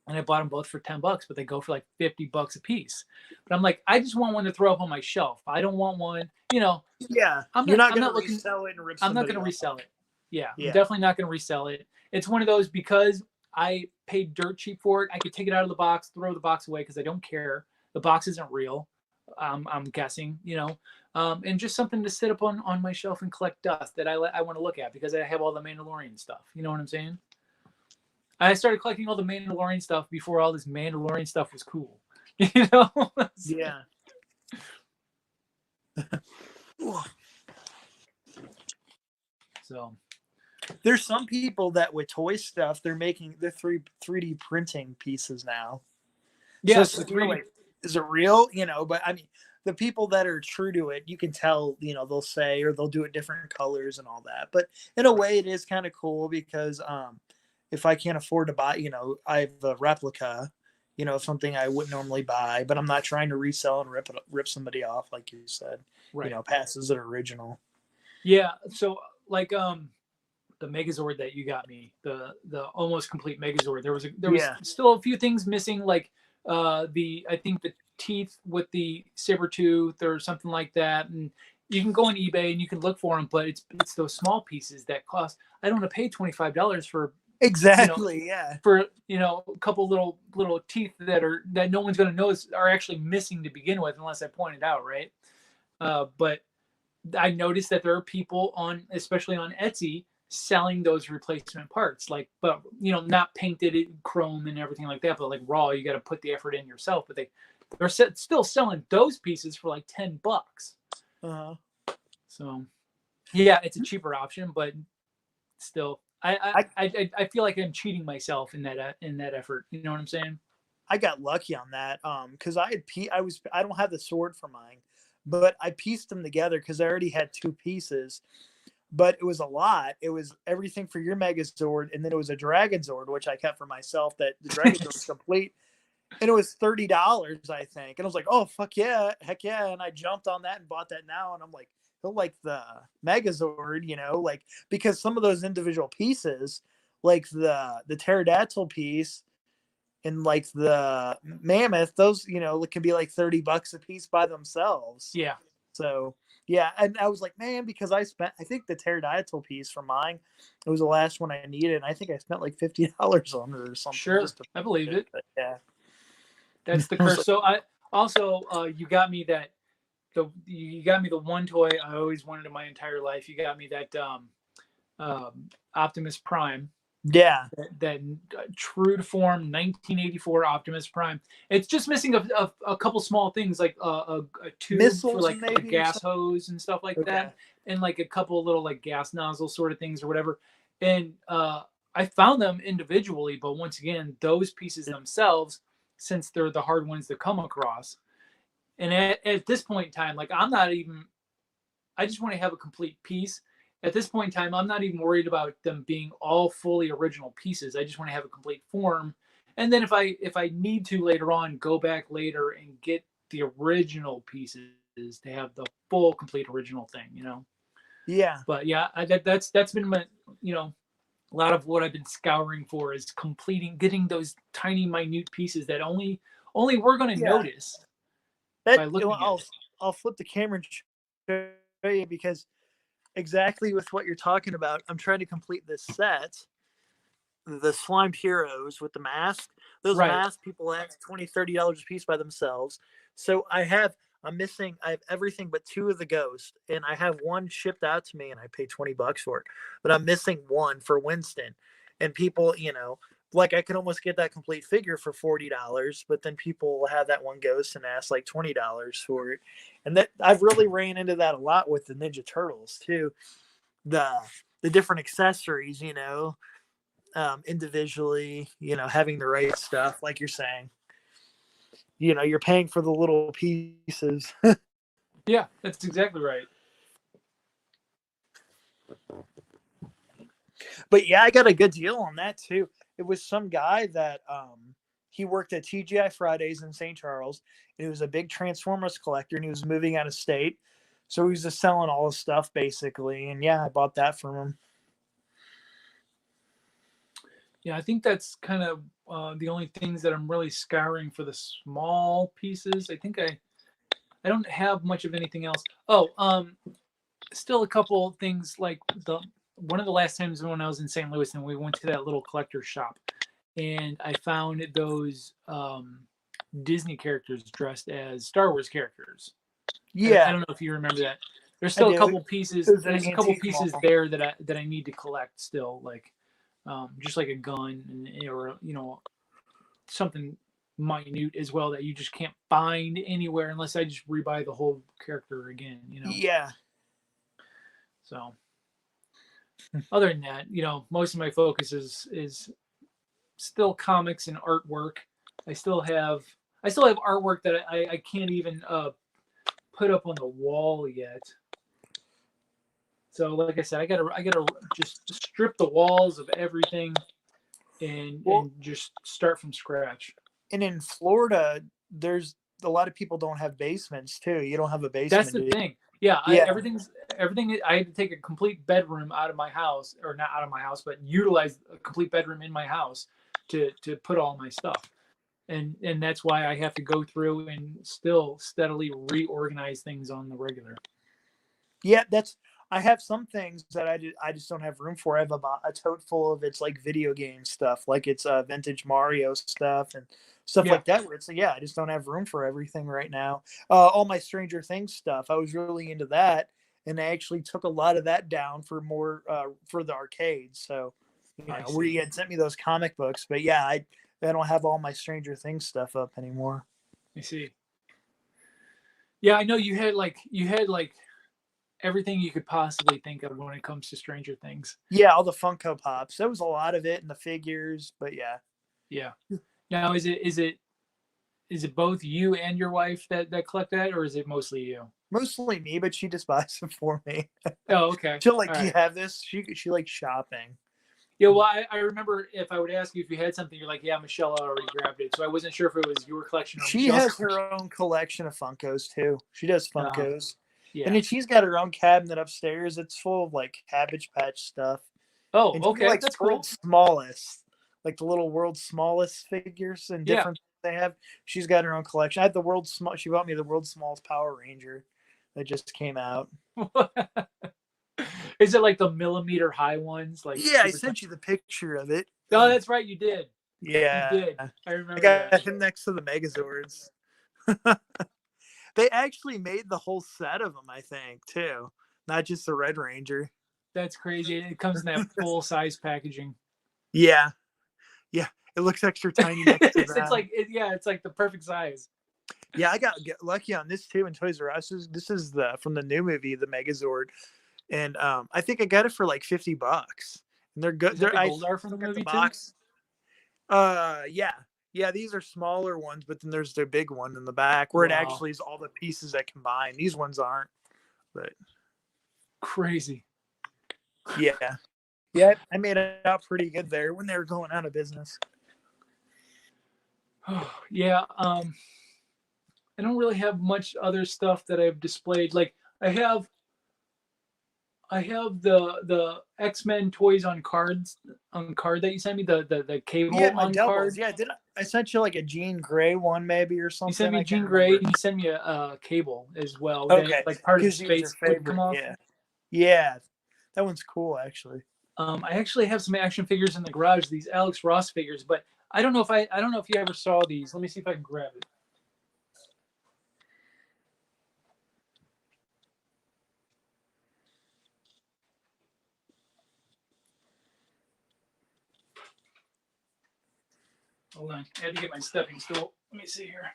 And I bought them both for $10, but they go for like $50 a piece. But I'm like, I just want one to throw up on my shelf. I don't want one, Yeah, you're not going to resell it and rip. I'm not going to resell it. Yeah, yeah, I'm definitely not going to resell it. It's one of those, because I paid dirt cheap for it. I could take it out of the box, throw the box away because I don't care. The box isn't real. I'm guessing, and just something to sit up on my shelf and collect dust that I want to look at because I have all the Mandalorian stuff. You know what I'm saying? I started collecting all the Mandalorian stuff before all this Mandalorian stuff was cool. Yeah. So there's some people that with toy stuff, they're 3D printing pieces now. Yes. So is it real? But I mean, the people that are true to it, you can tell, they'll say, or they'll do it different colors and all that. But in a way, it is kind of cool because if I can't afford to buy, I have a replica, something I wouldn't normally buy, but I'm not trying to resell and rip somebody off, like you said. Right. Passes are original. Yeah. So like the Megazord that you got me, the almost complete Megazord, there was still a few things missing, like I think the teeth with the saber tooth or something like that, and you can go on eBay and you can look for them, but it's those small pieces that cost. I don't want to pay $25 for exactly for a couple little teeth that no one's going to notice are actually missing to begin with unless I point it out, right? But I noticed that there are people especially on Etsy, selling those replacement parts, like, but not painted in chrome and everything like that, but like raw, you got to put the effort in yourself. But they're still selling those pieces for like $10. So yeah, it's a cheaper option, but still, I feel like I'm cheating myself in that effort. You know what I'm saying? I got lucky on that. Because I don't have the sword for mine, but I pieced them together because I already had two pieces. But it was a lot. It was everything for your Megazord, and then it was a Dragon Zord, which I kept for myself. That the Dragon Zord was complete, and it was $30, I think. And I was like, oh fuck yeah, heck yeah! And I jumped on that and bought that now, and I'm like, he'll like the Megazord, like because some of those individual pieces, like the pterodactyl piece and like the mammoth, those can be like $30 a piece by themselves. Yeah. So yeah, and I was like, man, because I think the pterodactyl piece for mine, it was the last one I needed, and I think I spent like $50 on it or something. Sure, just to I believe it. But yeah, That's the I was curse. like, So I also you got me that you got me the one toy I always wanted in my entire life. You got me that Optimus Prime. yeah, That true to form 1984 Optimus Prime. It's just missing a couple small things like a tube missiles for like a maybe or gas something. hose and stuff like Okay. that, and like a couple little like gas nozzle sort of things or whatever. And I found them individually, but once again, those pieces themselves, since they're the hard ones to come across, and at this point in time, like I'm not even. I just want to have a complete piece. At this point in time, I'm not even worried about them being all fully original pieces. I just want to have a complete form. And then if I need to later on, go back later and get the original pieces to have the full complete original thing. Yeah. But yeah, that's been my a lot of what I've been scouring for is getting those tiny minute pieces that only we're going to notice by looking at it. I'll flip the camera and show you because exactly with what you're talking about, I'm trying to complete this set, the Slimed Heroes with the mask. Those Right. masks people ask $20-$30 a piece by themselves. So I have everything but two of the ghosts, and I have one shipped out to me, and I paid $20 for it. But I'm missing one for Winston, and people, like I could almost get that complete figure for $40, but then people will have that one ghost and ask like $20 for it, and that I've really ran into that a lot with the Ninja Turtles too. The different accessories, individually, having the right stuff, like you're saying. You're paying for the little pieces. Yeah, that's exactly right. But yeah, I got a good deal on that too. It was some guy that he worked at TGI Fridays in St. Charles, and he was a big Transformers collector, and he was moving out of state. So he was just selling all his stuff basically. And yeah, I bought that from him. Yeah, I think that's kind of the only things that I'm really scouring for the small pieces. I think I don't have much of anything else. Oh, still a couple things like one of the last times when I was in St. Louis and we went to that little collector shop, and I found those Disney characters dressed as Star Wars characters. Yeah, I don't know if you remember that. There's still a couple pieces. There's a couple pieces there that I need to collect still, like just like a gun or something minute as well that you just can't find anywhere unless I just rebuy the whole character again. Yeah. So other than that, most of my focus is still comics and artwork. I still have artwork that I can't even put up on the wall yet. So like I said, I gotta just strip the walls of everything and just start from scratch. And in Florida, there's a lot of people don't have basements too. You don't have a basement. That's the thing. Yeah, everything. I had to take a complete bedroom out of my house, or not out of my house, but utilize a complete bedroom in my house to put all my stuff. And that's why I have to go through and still steadily reorganize things on the regular. Yeah, I have some things that I just don't have room for. I have a tote full of it's like video game stuff, like it's vintage Mario stuff and stuff like that. Where it's I just don't have room for everything right now. All my Stranger Things stuff, I was really into that, and I actually took a lot of that down for more for the arcades. So where you had sent me those comic books, but yeah, I don't have all my Stranger Things stuff up anymore. I see. Yeah, I know you had like everything you could possibly think of when it comes to Stranger Things. Yeah, all the Funko Pops. There was a lot of it and the figures, but yeah. Yeah. Now is it is it both you and your wife that collect that, or is it mostly you? Mostly me, but she just buys them for me. Oh, okay. She'll like, All you right. have this? She likes shopping. Yeah, well, I remember if I would ask you if you had something, you're like, yeah, Michelle already grabbed it. So I wasn't sure if it was your collection or She Michelle's has collection. her own collection of Funkos too. She does Uh, Funkos. And yeah. then she's got her own cabinet upstairs. It's full of like Cabbage Patch stuff. Oh, And she okay. likes That's cool. World's Smallest, like the little World's Smallest figures and Yeah. different they have. She's got her own collection. I had the World's Small. She bought me the World's Smallest Power Ranger that just came out. Is it like the millimeter high ones? Like Yeah, I super sent you the picture of it. Oh, that's right. You did. Yeah, You did. I I remember got that. him next to the Megazords. They actually made the whole set of them, I think, too, not just the Red Ranger. That's crazy. It comes in that full size packaging. Yeah, yeah, it looks extra tiny next to that. It's like it's like the perfect size. Yeah, I got lucky on this too in Toys R Us. This is the from the new movie, the Megazord, and I think I got it for like $50, and they're good. Is that They're the Goldar from the look at movie box. Yeah. These are smaller ones, but then there's the big one in the back where it Wow. actually is all the pieces that combine. These ones aren't, but Crazy. yeah, I made it out pretty good there when they were going out of business. Yeah. I don't really have much other stuff that I've displayed. Like I have the X-Men toys on card that you sent me, the cable Yeah, my on doubles. card. Yeah, I sent you like a Jean Grey one maybe or something? You sent me I Jean can't Grey, remember. and you sent me a cable as well. Okay, that, like part of the because he was your space would come favorite. off. Yeah, that one's cool actually. I actually have some action figures in the garage. These Alex Ross figures, but I don't know if you ever saw these. Let me see if I can grab it. Hold on. I had to get my stepping stool. Let me see here.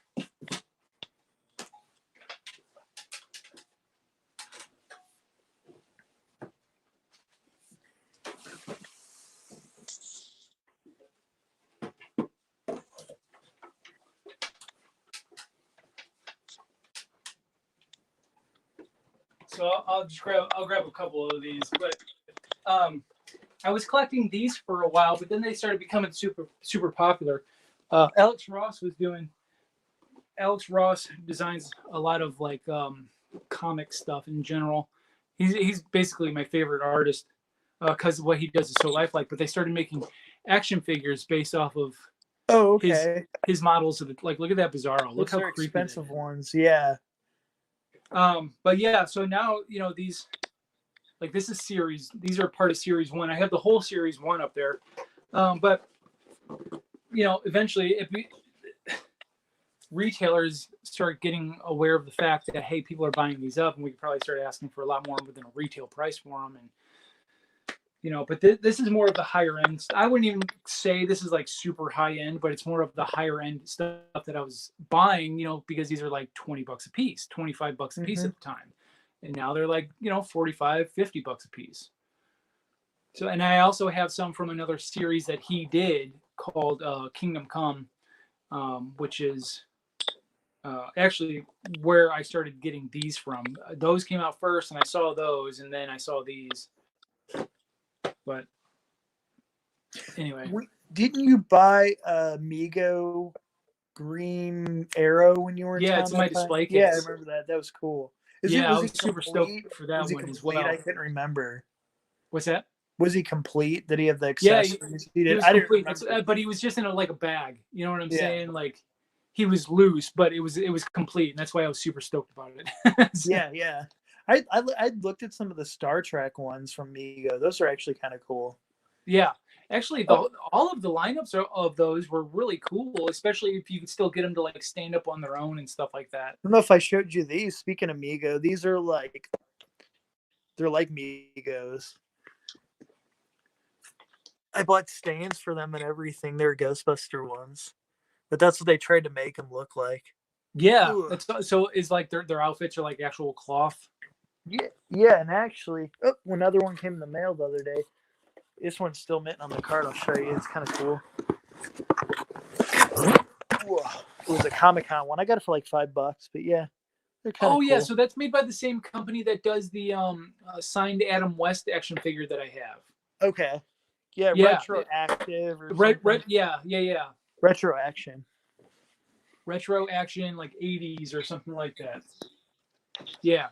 So I'll grab a couple of these. But I was collecting these for a while, but then they started becoming super popular. Alex Ross designs a lot of like comic stuff in general. He's basically my favorite artist because what he does is so lifelike. But they started making action figures based off of his models of like look at that Bizarro. Look Those how are creepy expensive ones. Yeah. But yeah, so now these, like this is these are part of series 1. I have the whole series 1 up there. But eventually if retailers start getting aware of the fact that hey, people are buying these up, and we could probably start asking for a lot more within a retail price for them, and but this is more of the higher end. I wouldn't even say this is like super high end, but it's more of the higher end stuff that I was buying, because these are like $20 a piece, $25 a piece at the time. And now they're like, $45, $50 a piece. So, and I also have some from another series that he did called Kingdom Come, which is actually where I started getting these from. Those came out first and I saw those, and then I saw these. But anyway, didn't you buy a Mego Green Arrow when you were in town? It's in my display case. Yeah, I remember that. That was cool. I was super stoked for that one as well. I couldn't remember. What's that? Was he complete? Did he have the accessories? He did. I didn't remember. But he was just in like a bag. You know what I'm saying? Like he was loose, but it was complete, and that's why I was super stoked about it. Yeah. I looked at some of the Star Trek ones from Mego. Those are actually kind of cool. Yeah, actually, all of the lineups of those were really cool, especially if you could still get them to like stand up on their own and stuff like that. I don't know if I showed you these. Speaking of Mego, these are they're like Megos. I bought stands for them and everything. They're Ghostbuster ones, but that's what they tried to make them look like. Yeah, so it's like their outfits are like actual cloth. Yeah, and actually, another one came in the mail the other day. This one's still mint on the card. I'll show you. It's kind of cool. Whoa. was a Comic-Con one. I got it for like $5, but yeah, they're kind of Oh cool. yeah, so that's made by the same company that does the signed Adam West action figure that I have. Okay. Yeah, Yeah, retroactive or red, something. yeah. Retro action. Retro action, like 80s or something like that. Yeah.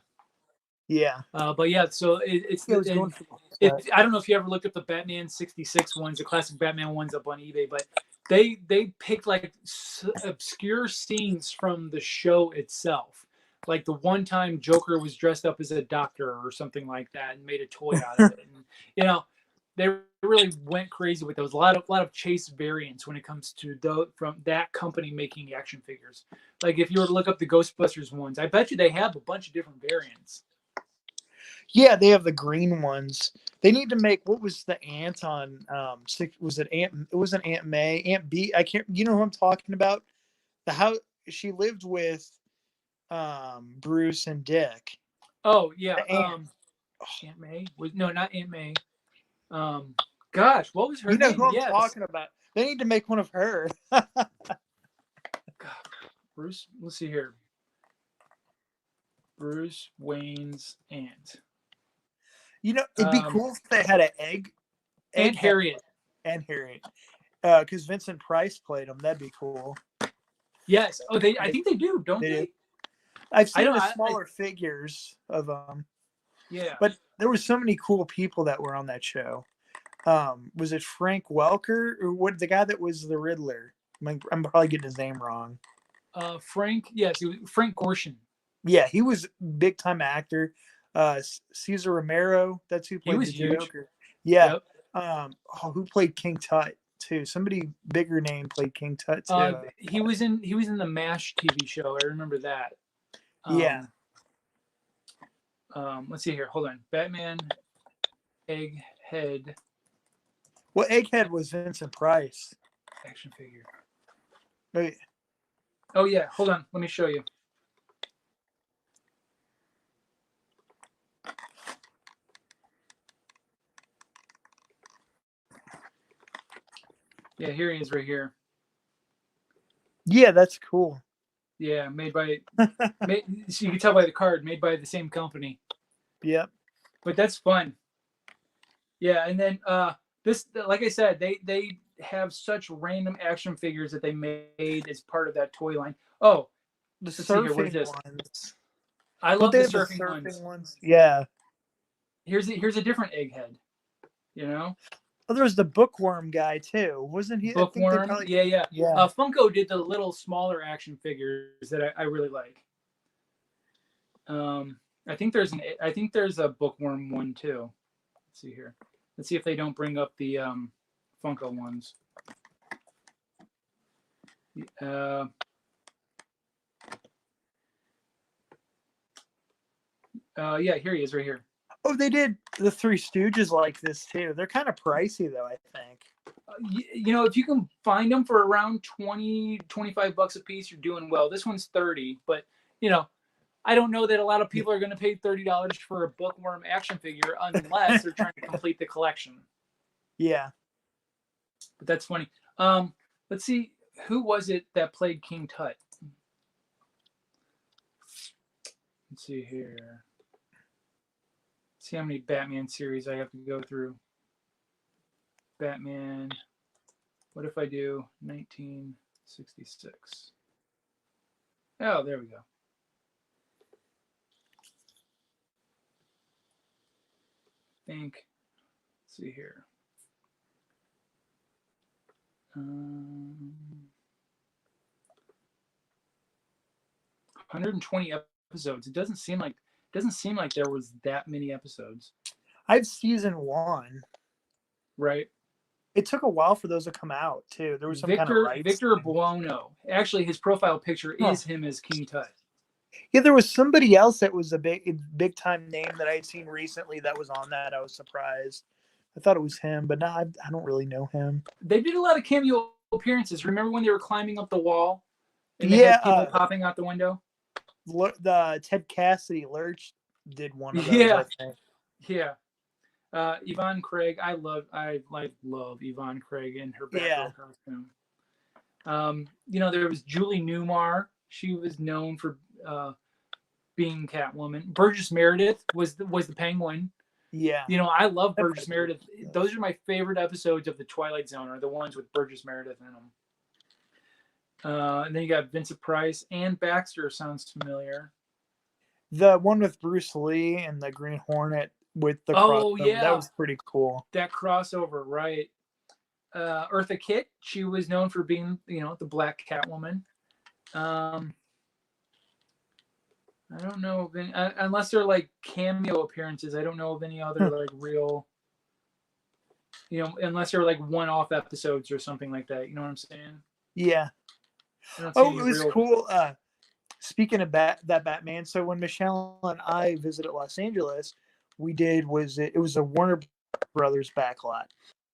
Yeah. But yeah, so it's Yeah, I the was going and for the whole set. I don't know if you ever looked up the Batman '66 ones, the classic Batman ones up on eBay, but they picked like obscure scenes from the show itself. Like the one time Joker was dressed up as a doctor or something like that and made a toy out of it. And you know, they really went crazy with those. A lot of Chase variants when it comes to from that company making action figures. Like if you were to look up the Ghostbusters ones, I bet you they have a bunch of different variants. Yeah, they have the green ones. They need to make, what was the ant on was it Aunt, it wasn't Aunt May, Aunt B, I can't, you know who I'm talking about? The how she lived with Bruce and Dick. Oh yeah, The ant. Aunt May was no, not Aunt May. Gosh, what was her You know name? who I'm Yes, talking about. They need to make one of her. God, Bruce. Let's see here. Bruce Wayne's aunt. You know, it'd be cool if they had an Aunt Harriet. And Harriet. Because Vincent Price played them. That'd be cool. Yes. Oh, I think they do, don't they? I've seen the smaller figures of them. Yeah. But there were so many cool people that were on that show. Was it Frank Welker or what? The guy that was the Riddler? I'm probably getting his name wrong. Frank. Yes, Frank Gorshin. Yeah, he was a big time actor. Cesar Romero. That's who played the Joker. Yeah. Yep. Who played King Tut too? Somebody bigger name played King Tut too. He was in the MASH TV show. I remember that. Yeah. Let's see here. Hold on. Batman, Egghead. Well, Egghead was Vincent Price. Action figure. Wait. Oh yeah. Hold on. Let me show you. Yeah, here he is right here. Yeah, that's cool. Yeah, made by so you can tell by the card, made by the same company. Yep. But that's fun. Yeah, and then this, like I said, they have such random action figures that they made as part of that toy line. Oh, the surfing ones. I love the surfing ones. Yeah. Here's a different Egghead. You know. Oh, there was the Bookworm guy too, wasn't he? Bookworm, yeah. Funko did the little smaller action figures that I really like. I think there's a Bookworm one too. Let's see here. Let's see if they don't bring up the Funko ones. Yeah, here he is, right here. Oh, they did the Three Stooges like this too. They're kind of pricey though, I think. You know, if you can find them for around $20-$25 a piece, you're doing well. This one's $30, but you know, I don't know that a lot of people are going to pay $30 for a Bookworm action figure unless they're trying to complete the collection. Yeah, but that's funny. Let's see, who was it that played King Tut? Let's see here. See how many Batman series I have to go through. Batman. What if I do 1966? Oh, there we go. Let's see here. 120 episodes. It doesn't seem like there was that many episodes. I've season 1. Right. It took a while for those to come out too. There was some kind of rights. Victor Buono. Actually, his profile picture is him as King Tut. Yeah, there was somebody else that was a big time name that I had seen recently that was on that. I was surprised. I thought it was him, but no, I don't really know him. They did a lot of cameo appearances. Remember when they were climbing up the wall? And they had people popping out the window? The Ted Cassidy Lurch did one of those. I think. Yeah. Yvonne Craig. I love Yvonne Craig in her Batgirl costume. There was Julie Newmar. She was known for being Catwoman. Burgess Meredith was the Penguin. Yeah. I love I've Burgess read Meredith. those. Those are my favorite episodes of the Twilight Zone, are the ones with Burgess Meredith in them. And then you got Vincent Price. Ann Baxter sounds familiar. The one with Bruce Lee and the Green Hornet with the Oh, crossover, yeah. that was pretty cool. That crossover, right. Eartha Kitt, she was known for being, the Black Catwoman. I don't know of any, unless they're like cameo appearances. I don't know of any other like real, unless they're like one-off episodes or something like that. You know what I'm saying? Yeah. I don't see Oh, any it was real... cool. Speaking of that Batman, so when Michelle and I visited Los Angeles, it was a Warner Brothers backlot,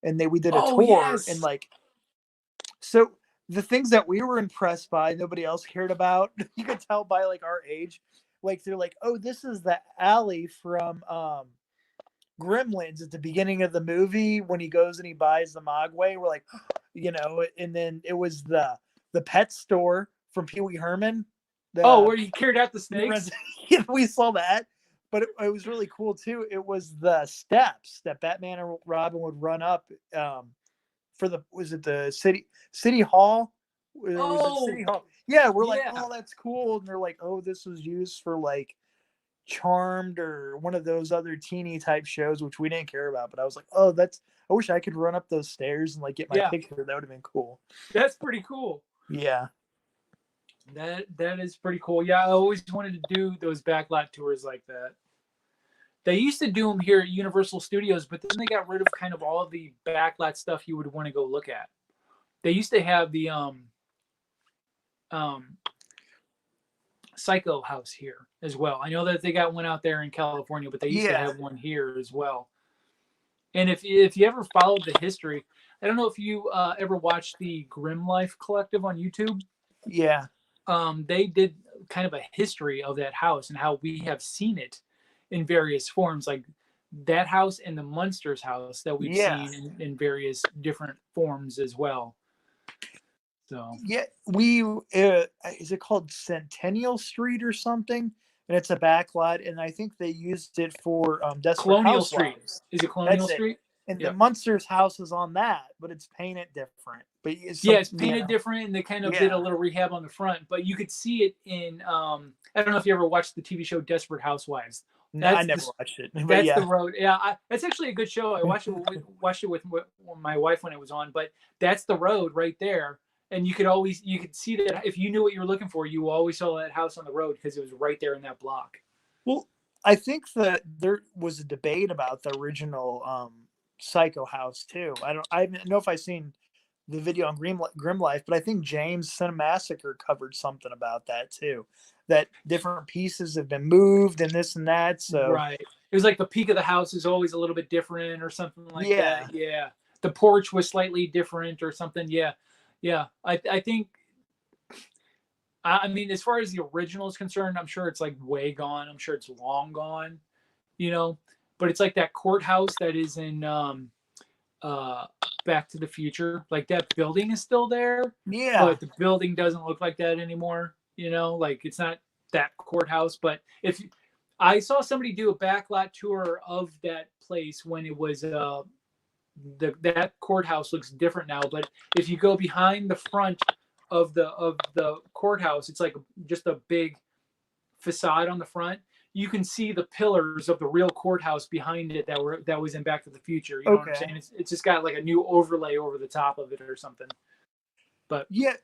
and we did a tour, yes. and so the things that we were impressed by, nobody else cared about. You could tell by like our age, like they're like, oh, this is the alley from Gremlins at the beginning of the movie when he goes and he buys the Mogwai. We're like, and then it was the pet store from Pee Wee Herman. Where you carried out the snakes? We saw that, but it was really cool too. It was the steps that Batman and Robin would run up for the city hall? City Hall. Yeah, we're like, oh, that's cool. And they're like, oh, this was used for like Charmed or one of those other teeny type shows, which we didn't care about. But I was like, oh, I wish I could run up those stairs and like get my picture. That would have been cool. That's pretty cool. Yeah. That is pretty cool. Yeah, I always wanted to do those backlot tours like that. They used to do them here at Universal Studios, but then they got rid of kind of all of the backlot stuff you would want to go look at. They used to have the Psycho House here as well. I know that they got one out there in California, but they used to have one here as well. And if you ever followed the history, I don't know if you ever watched the Grim Life Collective on YouTube. Yeah. They did kind of a history of that house and how we have seen it in various forms, like that house and the Munsters house that we've seen in various different forms as well. So is it called Centennial Street or something? And it's a backlot, and I think they used it for Colonial Street. Is it Colonial Street? And the Munsters house is on that, but it's painted different. But it's painted different, and they kind of did a little rehab on the front. But you could see it in I don't know if you ever watched the TV show Desperate Housewives. I never watched it. That's the road. Yeah, that's actually a good show. I watched it with my wife when it was on. But that's the road right there, and you could see that if you knew what you were looking for, you always saw that house on the road because it was right there in that block. Well, I think that there was a debate about the original Psycho house too. I don't know if I've seen the video on Grim Life, but I think James Cinemassacre covered something about that too. That different pieces have been moved and this and that. So right, it was like the peak of the house is always a little bit different or something like that. Yeah, the porch was slightly different or something. Yeah. I think. I mean, as far as the original is concerned, I'm sure it's like way gone. I'm sure it's long gone. But it's like that courthouse that is in Back to the Future. Like that building is still there. Yeah. But the building doesn't look like that anymore. Like it's not that courthouse. But if I saw somebody do a backlot tour of that place when it was that courthouse looks different now. But if you go behind the front of the courthouse, it's like just a big facade on the front. You can see the pillars of the real courthouse behind it that was in Back to the Future. You know what I'm saying? It's just got like a new overlay over the top of it or something. But yeah,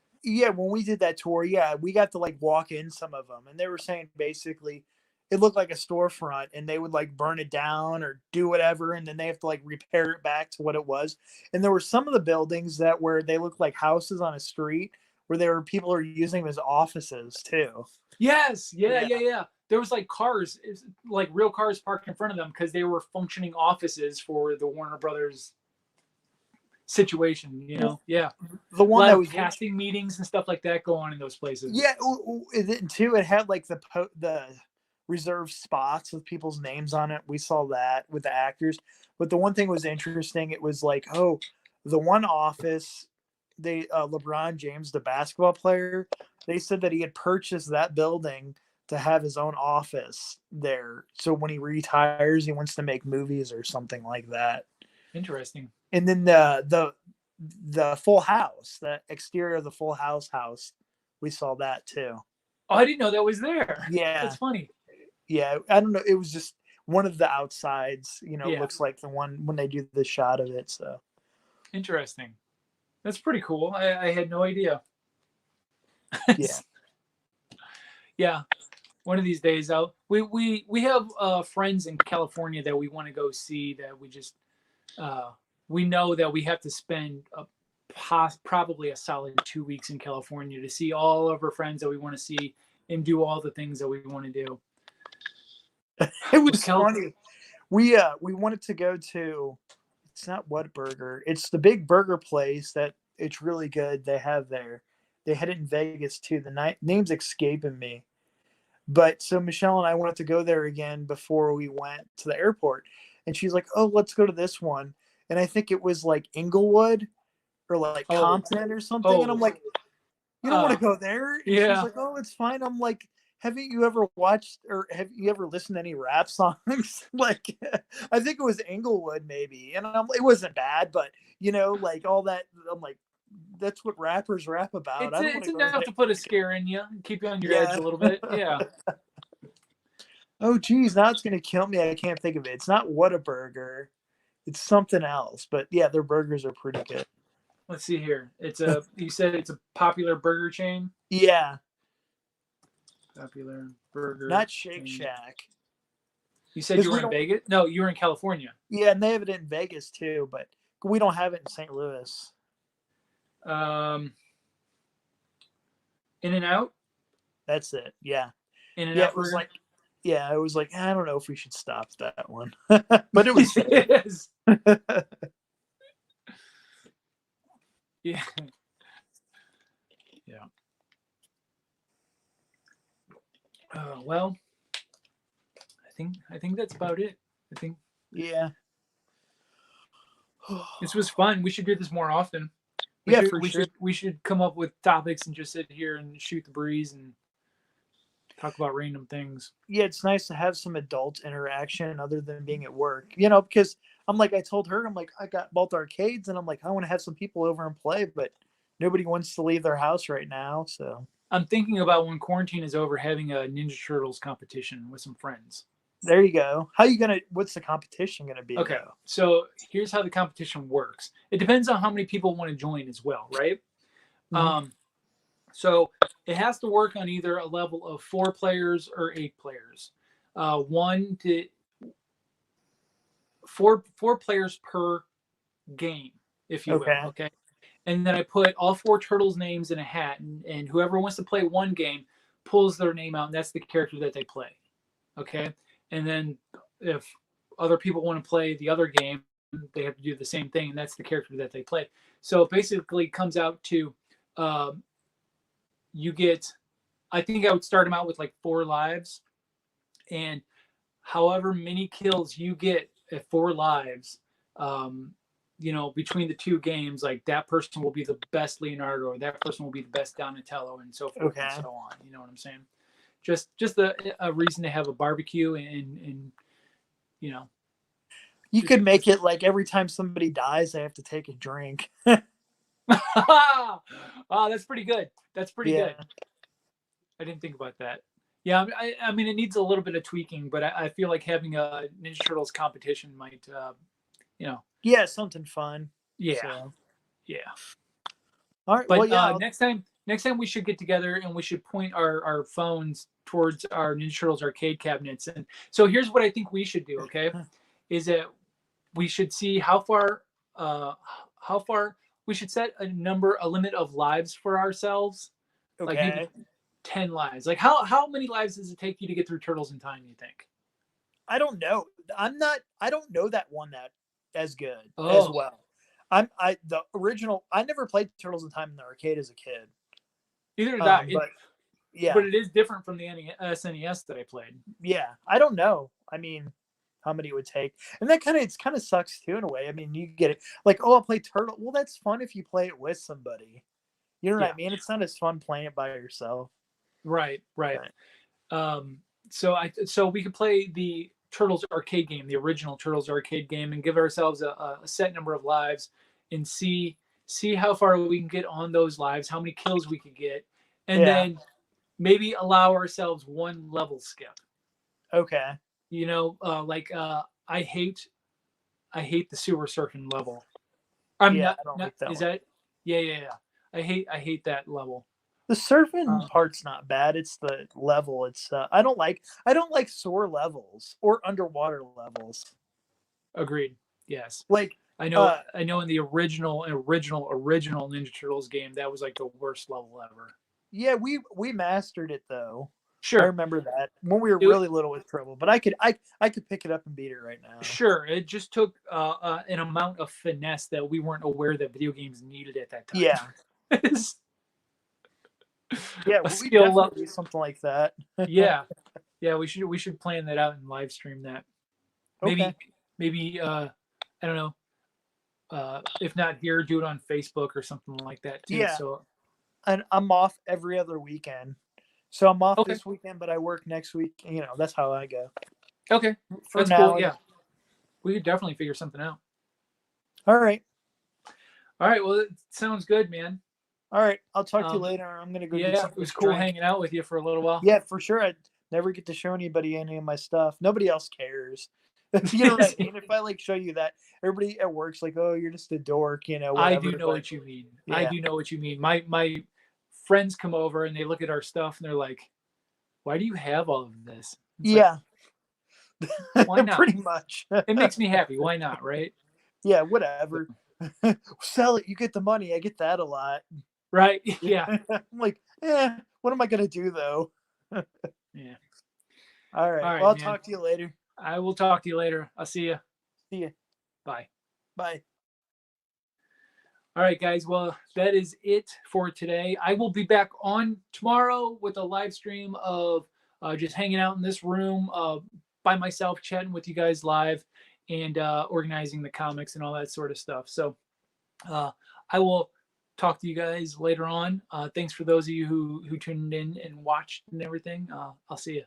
when we did that tour, we got to like walk in some of them, and they were saying basically it looked like a storefront, and they would like burn it down or do whatever, and then they have to like repair it back to what it was. And there were some of the buildings where they looked like houses on a street, where people are using them as offices too. Yes, yeah. There was like cars, like real cars parked in front of them because they were functioning offices for the Warner Brothers situation. Yeah. The one that was casting meetings and stuff like that go on in those places. Yeah, too. It had like the reserved spots with people's names on it. We saw that with the actors. But the one thing was interesting. It was like, the one office LeBron James, the basketball player, they said that he had purchased that building to have his own office there. So when he retires, he wants to make movies or something like that. Interesting. And then the Full House, the exterior of the Full House, we saw that too. Oh, I didn't know that was there. Yeah. That's funny. Yeah, I don't know. It was just one of the outsides, Yeah. looks like the one when they do the shot of it. So Interesting. That's pretty cool. I had no idea. yeah. Yeah. One of these days out. We have friends in California that we want to go see that we just we know that we have to spend probably a solid 2 weeks in California to see all of our friends that we want to see and do all the things that we want to do. It was funny. We wanted to go to, it's not Whataburger. It's the big burger place that it's really good. They have there. They had it in Vegas too. The name's escaping me. But so Michelle and I wanted to go there again before we went to the airport. And she's like, oh, let's go to this one. And I think it was like Inglewood or like Compton or something. And I'm like, you don't want to go there? And yeah. She's like, oh, it's fine. I'm like, haven't you ever watched or have you ever listened to any rap songs? Like, I think it was Inglewood maybe. And it wasn't bad, but like all that, I'm like, that's what rappers rap about. It's enough to put a scare in you and keep you on your edge a little bit. Yeah. Oh, geez, now it's going to kill me. I can't think of it. It's not Whataburger. It's something else. But yeah, their burgers are pretty good. Let's see here. You said it's a popular burger chain? Yeah. Popular burger. Not Shake Shack. You said you were in Vegas? No, you were in California. Yeah, and they have it in Vegas too, but we don't have it in St. Louis. In-N-Out? That's it. Yeah. In-N-Out. Yeah, it was like, I don't know if we should stop that one. But it was yes. Yeah. Yeah. Well, I think that's about it. I think. Yeah. This was fun. We should do this more often. We should come up with topics and just sit here and shoot the breeze and talk about random things. Yeah, it's nice to have some adult interaction other than being at work. Because I'm like, I told her, I'm like, I got both arcades, and I'm like, I want to have some people over and play, but nobody wants to leave their house right now. So I'm thinking about when quarantine is over, having a Ninja Turtles competition with some friends. There you go. What's the competition gonna be? Okay, so here's how the competition works. It depends on how many people want to join as well, right? Mm-hmm. So it has to work on either a level of 4 players or 8 players. 4 players per game, if you will. Okay. And then I put all 4 turtles' names in a hat, and whoever wants to play one game pulls their name out, and that's the character that they play. Okay. And then if other people want to play the other game, they have to do the same thing, and that's the character that they play. So it basically comes out to you get, I think I would start them out with like 4 lives, and however many kills you get at 4 lives, between the 2 games, like that person will be the best Leonardo, or that person will be the best Donatello, and so forth and so on. You know what I'm saying? Just a reason to have a barbecue and you could make it like every time somebody dies, they have to take a drink. Oh, that's pretty good. That's pretty good. I didn't think about that. Yeah, I mean, it needs a little bit of tweaking, but I feel like having a Ninja Turtles competition might, Yeah, something fun. Yeah. So. Yeah. All right. But well, yeah. Next time we should get together and we should point our phones towards our Ninja Turtles arcade cabinets. And so here's what I think we should do. Okay, is that we should see how far we should set a limit of lives for ourselves. Okay. Like maybe 10 lives. Like how many lives does it take you to get through Turtles in Time, you think? I don't know. I don't know that one that as good as well. The original, I never played Turtles in Time in the arcade as a kid. Either did I. Yeah. But it is different from the SNES that I played. Yeah. I don't know. I mean, how many it would take. And that it's kind of sucks too in a way. I mean, you get it like, oh, I'll play Turtle. Well, that's fun if you play it with somebody. You know what Yeah. I mean? It's not as fun playing it by yourself. Right. So we could play the Turtles arcade game, the original Turtles arcade game, and give ourselves a set number of lives and see how far we can get on those lives, how many kills we could get, and Yeah. then maybe allow ourselves one level skip. Okay. You know, I hate the sewer surfing level. I'm Yeah, not, I don't not like that is one. that yeah. I hate that level. The surfing Uh, part's not bad. It's the level. I don't like sore levels or underwater levels. Agreed. Yes. Like I know in the original Ninja Turtles game that was like the worst level ever. yeah, we mastered it though. I Sure. remember that when we were It, really little with Trouble, but I could pick it up and beat it right now. sure. It just took an amount of finesse that we weren't aware that video games needed at that time. Yeah. Yeah, A we skill level. definitely do something like that. Yeah. Yeah, we should plan that out and live stream that. Okay. Maybe I don't know. If not here, do it on Facebook or something like that too. Yeah. So And I'm off every other weekend. So I'm off okay. this weekend, but I work next week. You know, that's how I go. Okay. For That's now. cool. Yeah. We could definitely figure something out. All right. All right. Well, it sounds good, man. All right. I'll talk to you later. I'm gonna go get Yeah, something it was to cool drink. hanging out with you for a little while. Yeah, for sure. I never get to show anybody any of my stuff. Nobody else cares. You know what I mean? If I like show you that, everybody at work's like, "Oh, you're just a dork," you know. Whatever. I do know but, what you mean. yeah. I do know what you mean. My friends come over and they look at our stuff and they're like, "Why do you have all of this?" It's Yeah. Like, why not? Pretty much. It makes me happy. Why not? Right? Yeah. Whatever. Sell it. You get the money. I get that a lot. Right? Yeah. I'm like, what am I gonna do though? Yeah. All right. All right, Well, I'll man. talk to you later. I will talk to you later. I'll see you. See you. Bye. Bye. All right, guys. Well, that is it for today. I will be back on tomorrow with a live stream of just hanging out in this room by myself, chatting with you guys live and organizing the comics and all that sort of stuff. So I will talk to you guys later on. Thanks for those of you who tuned in and watched and everything. I'll see you.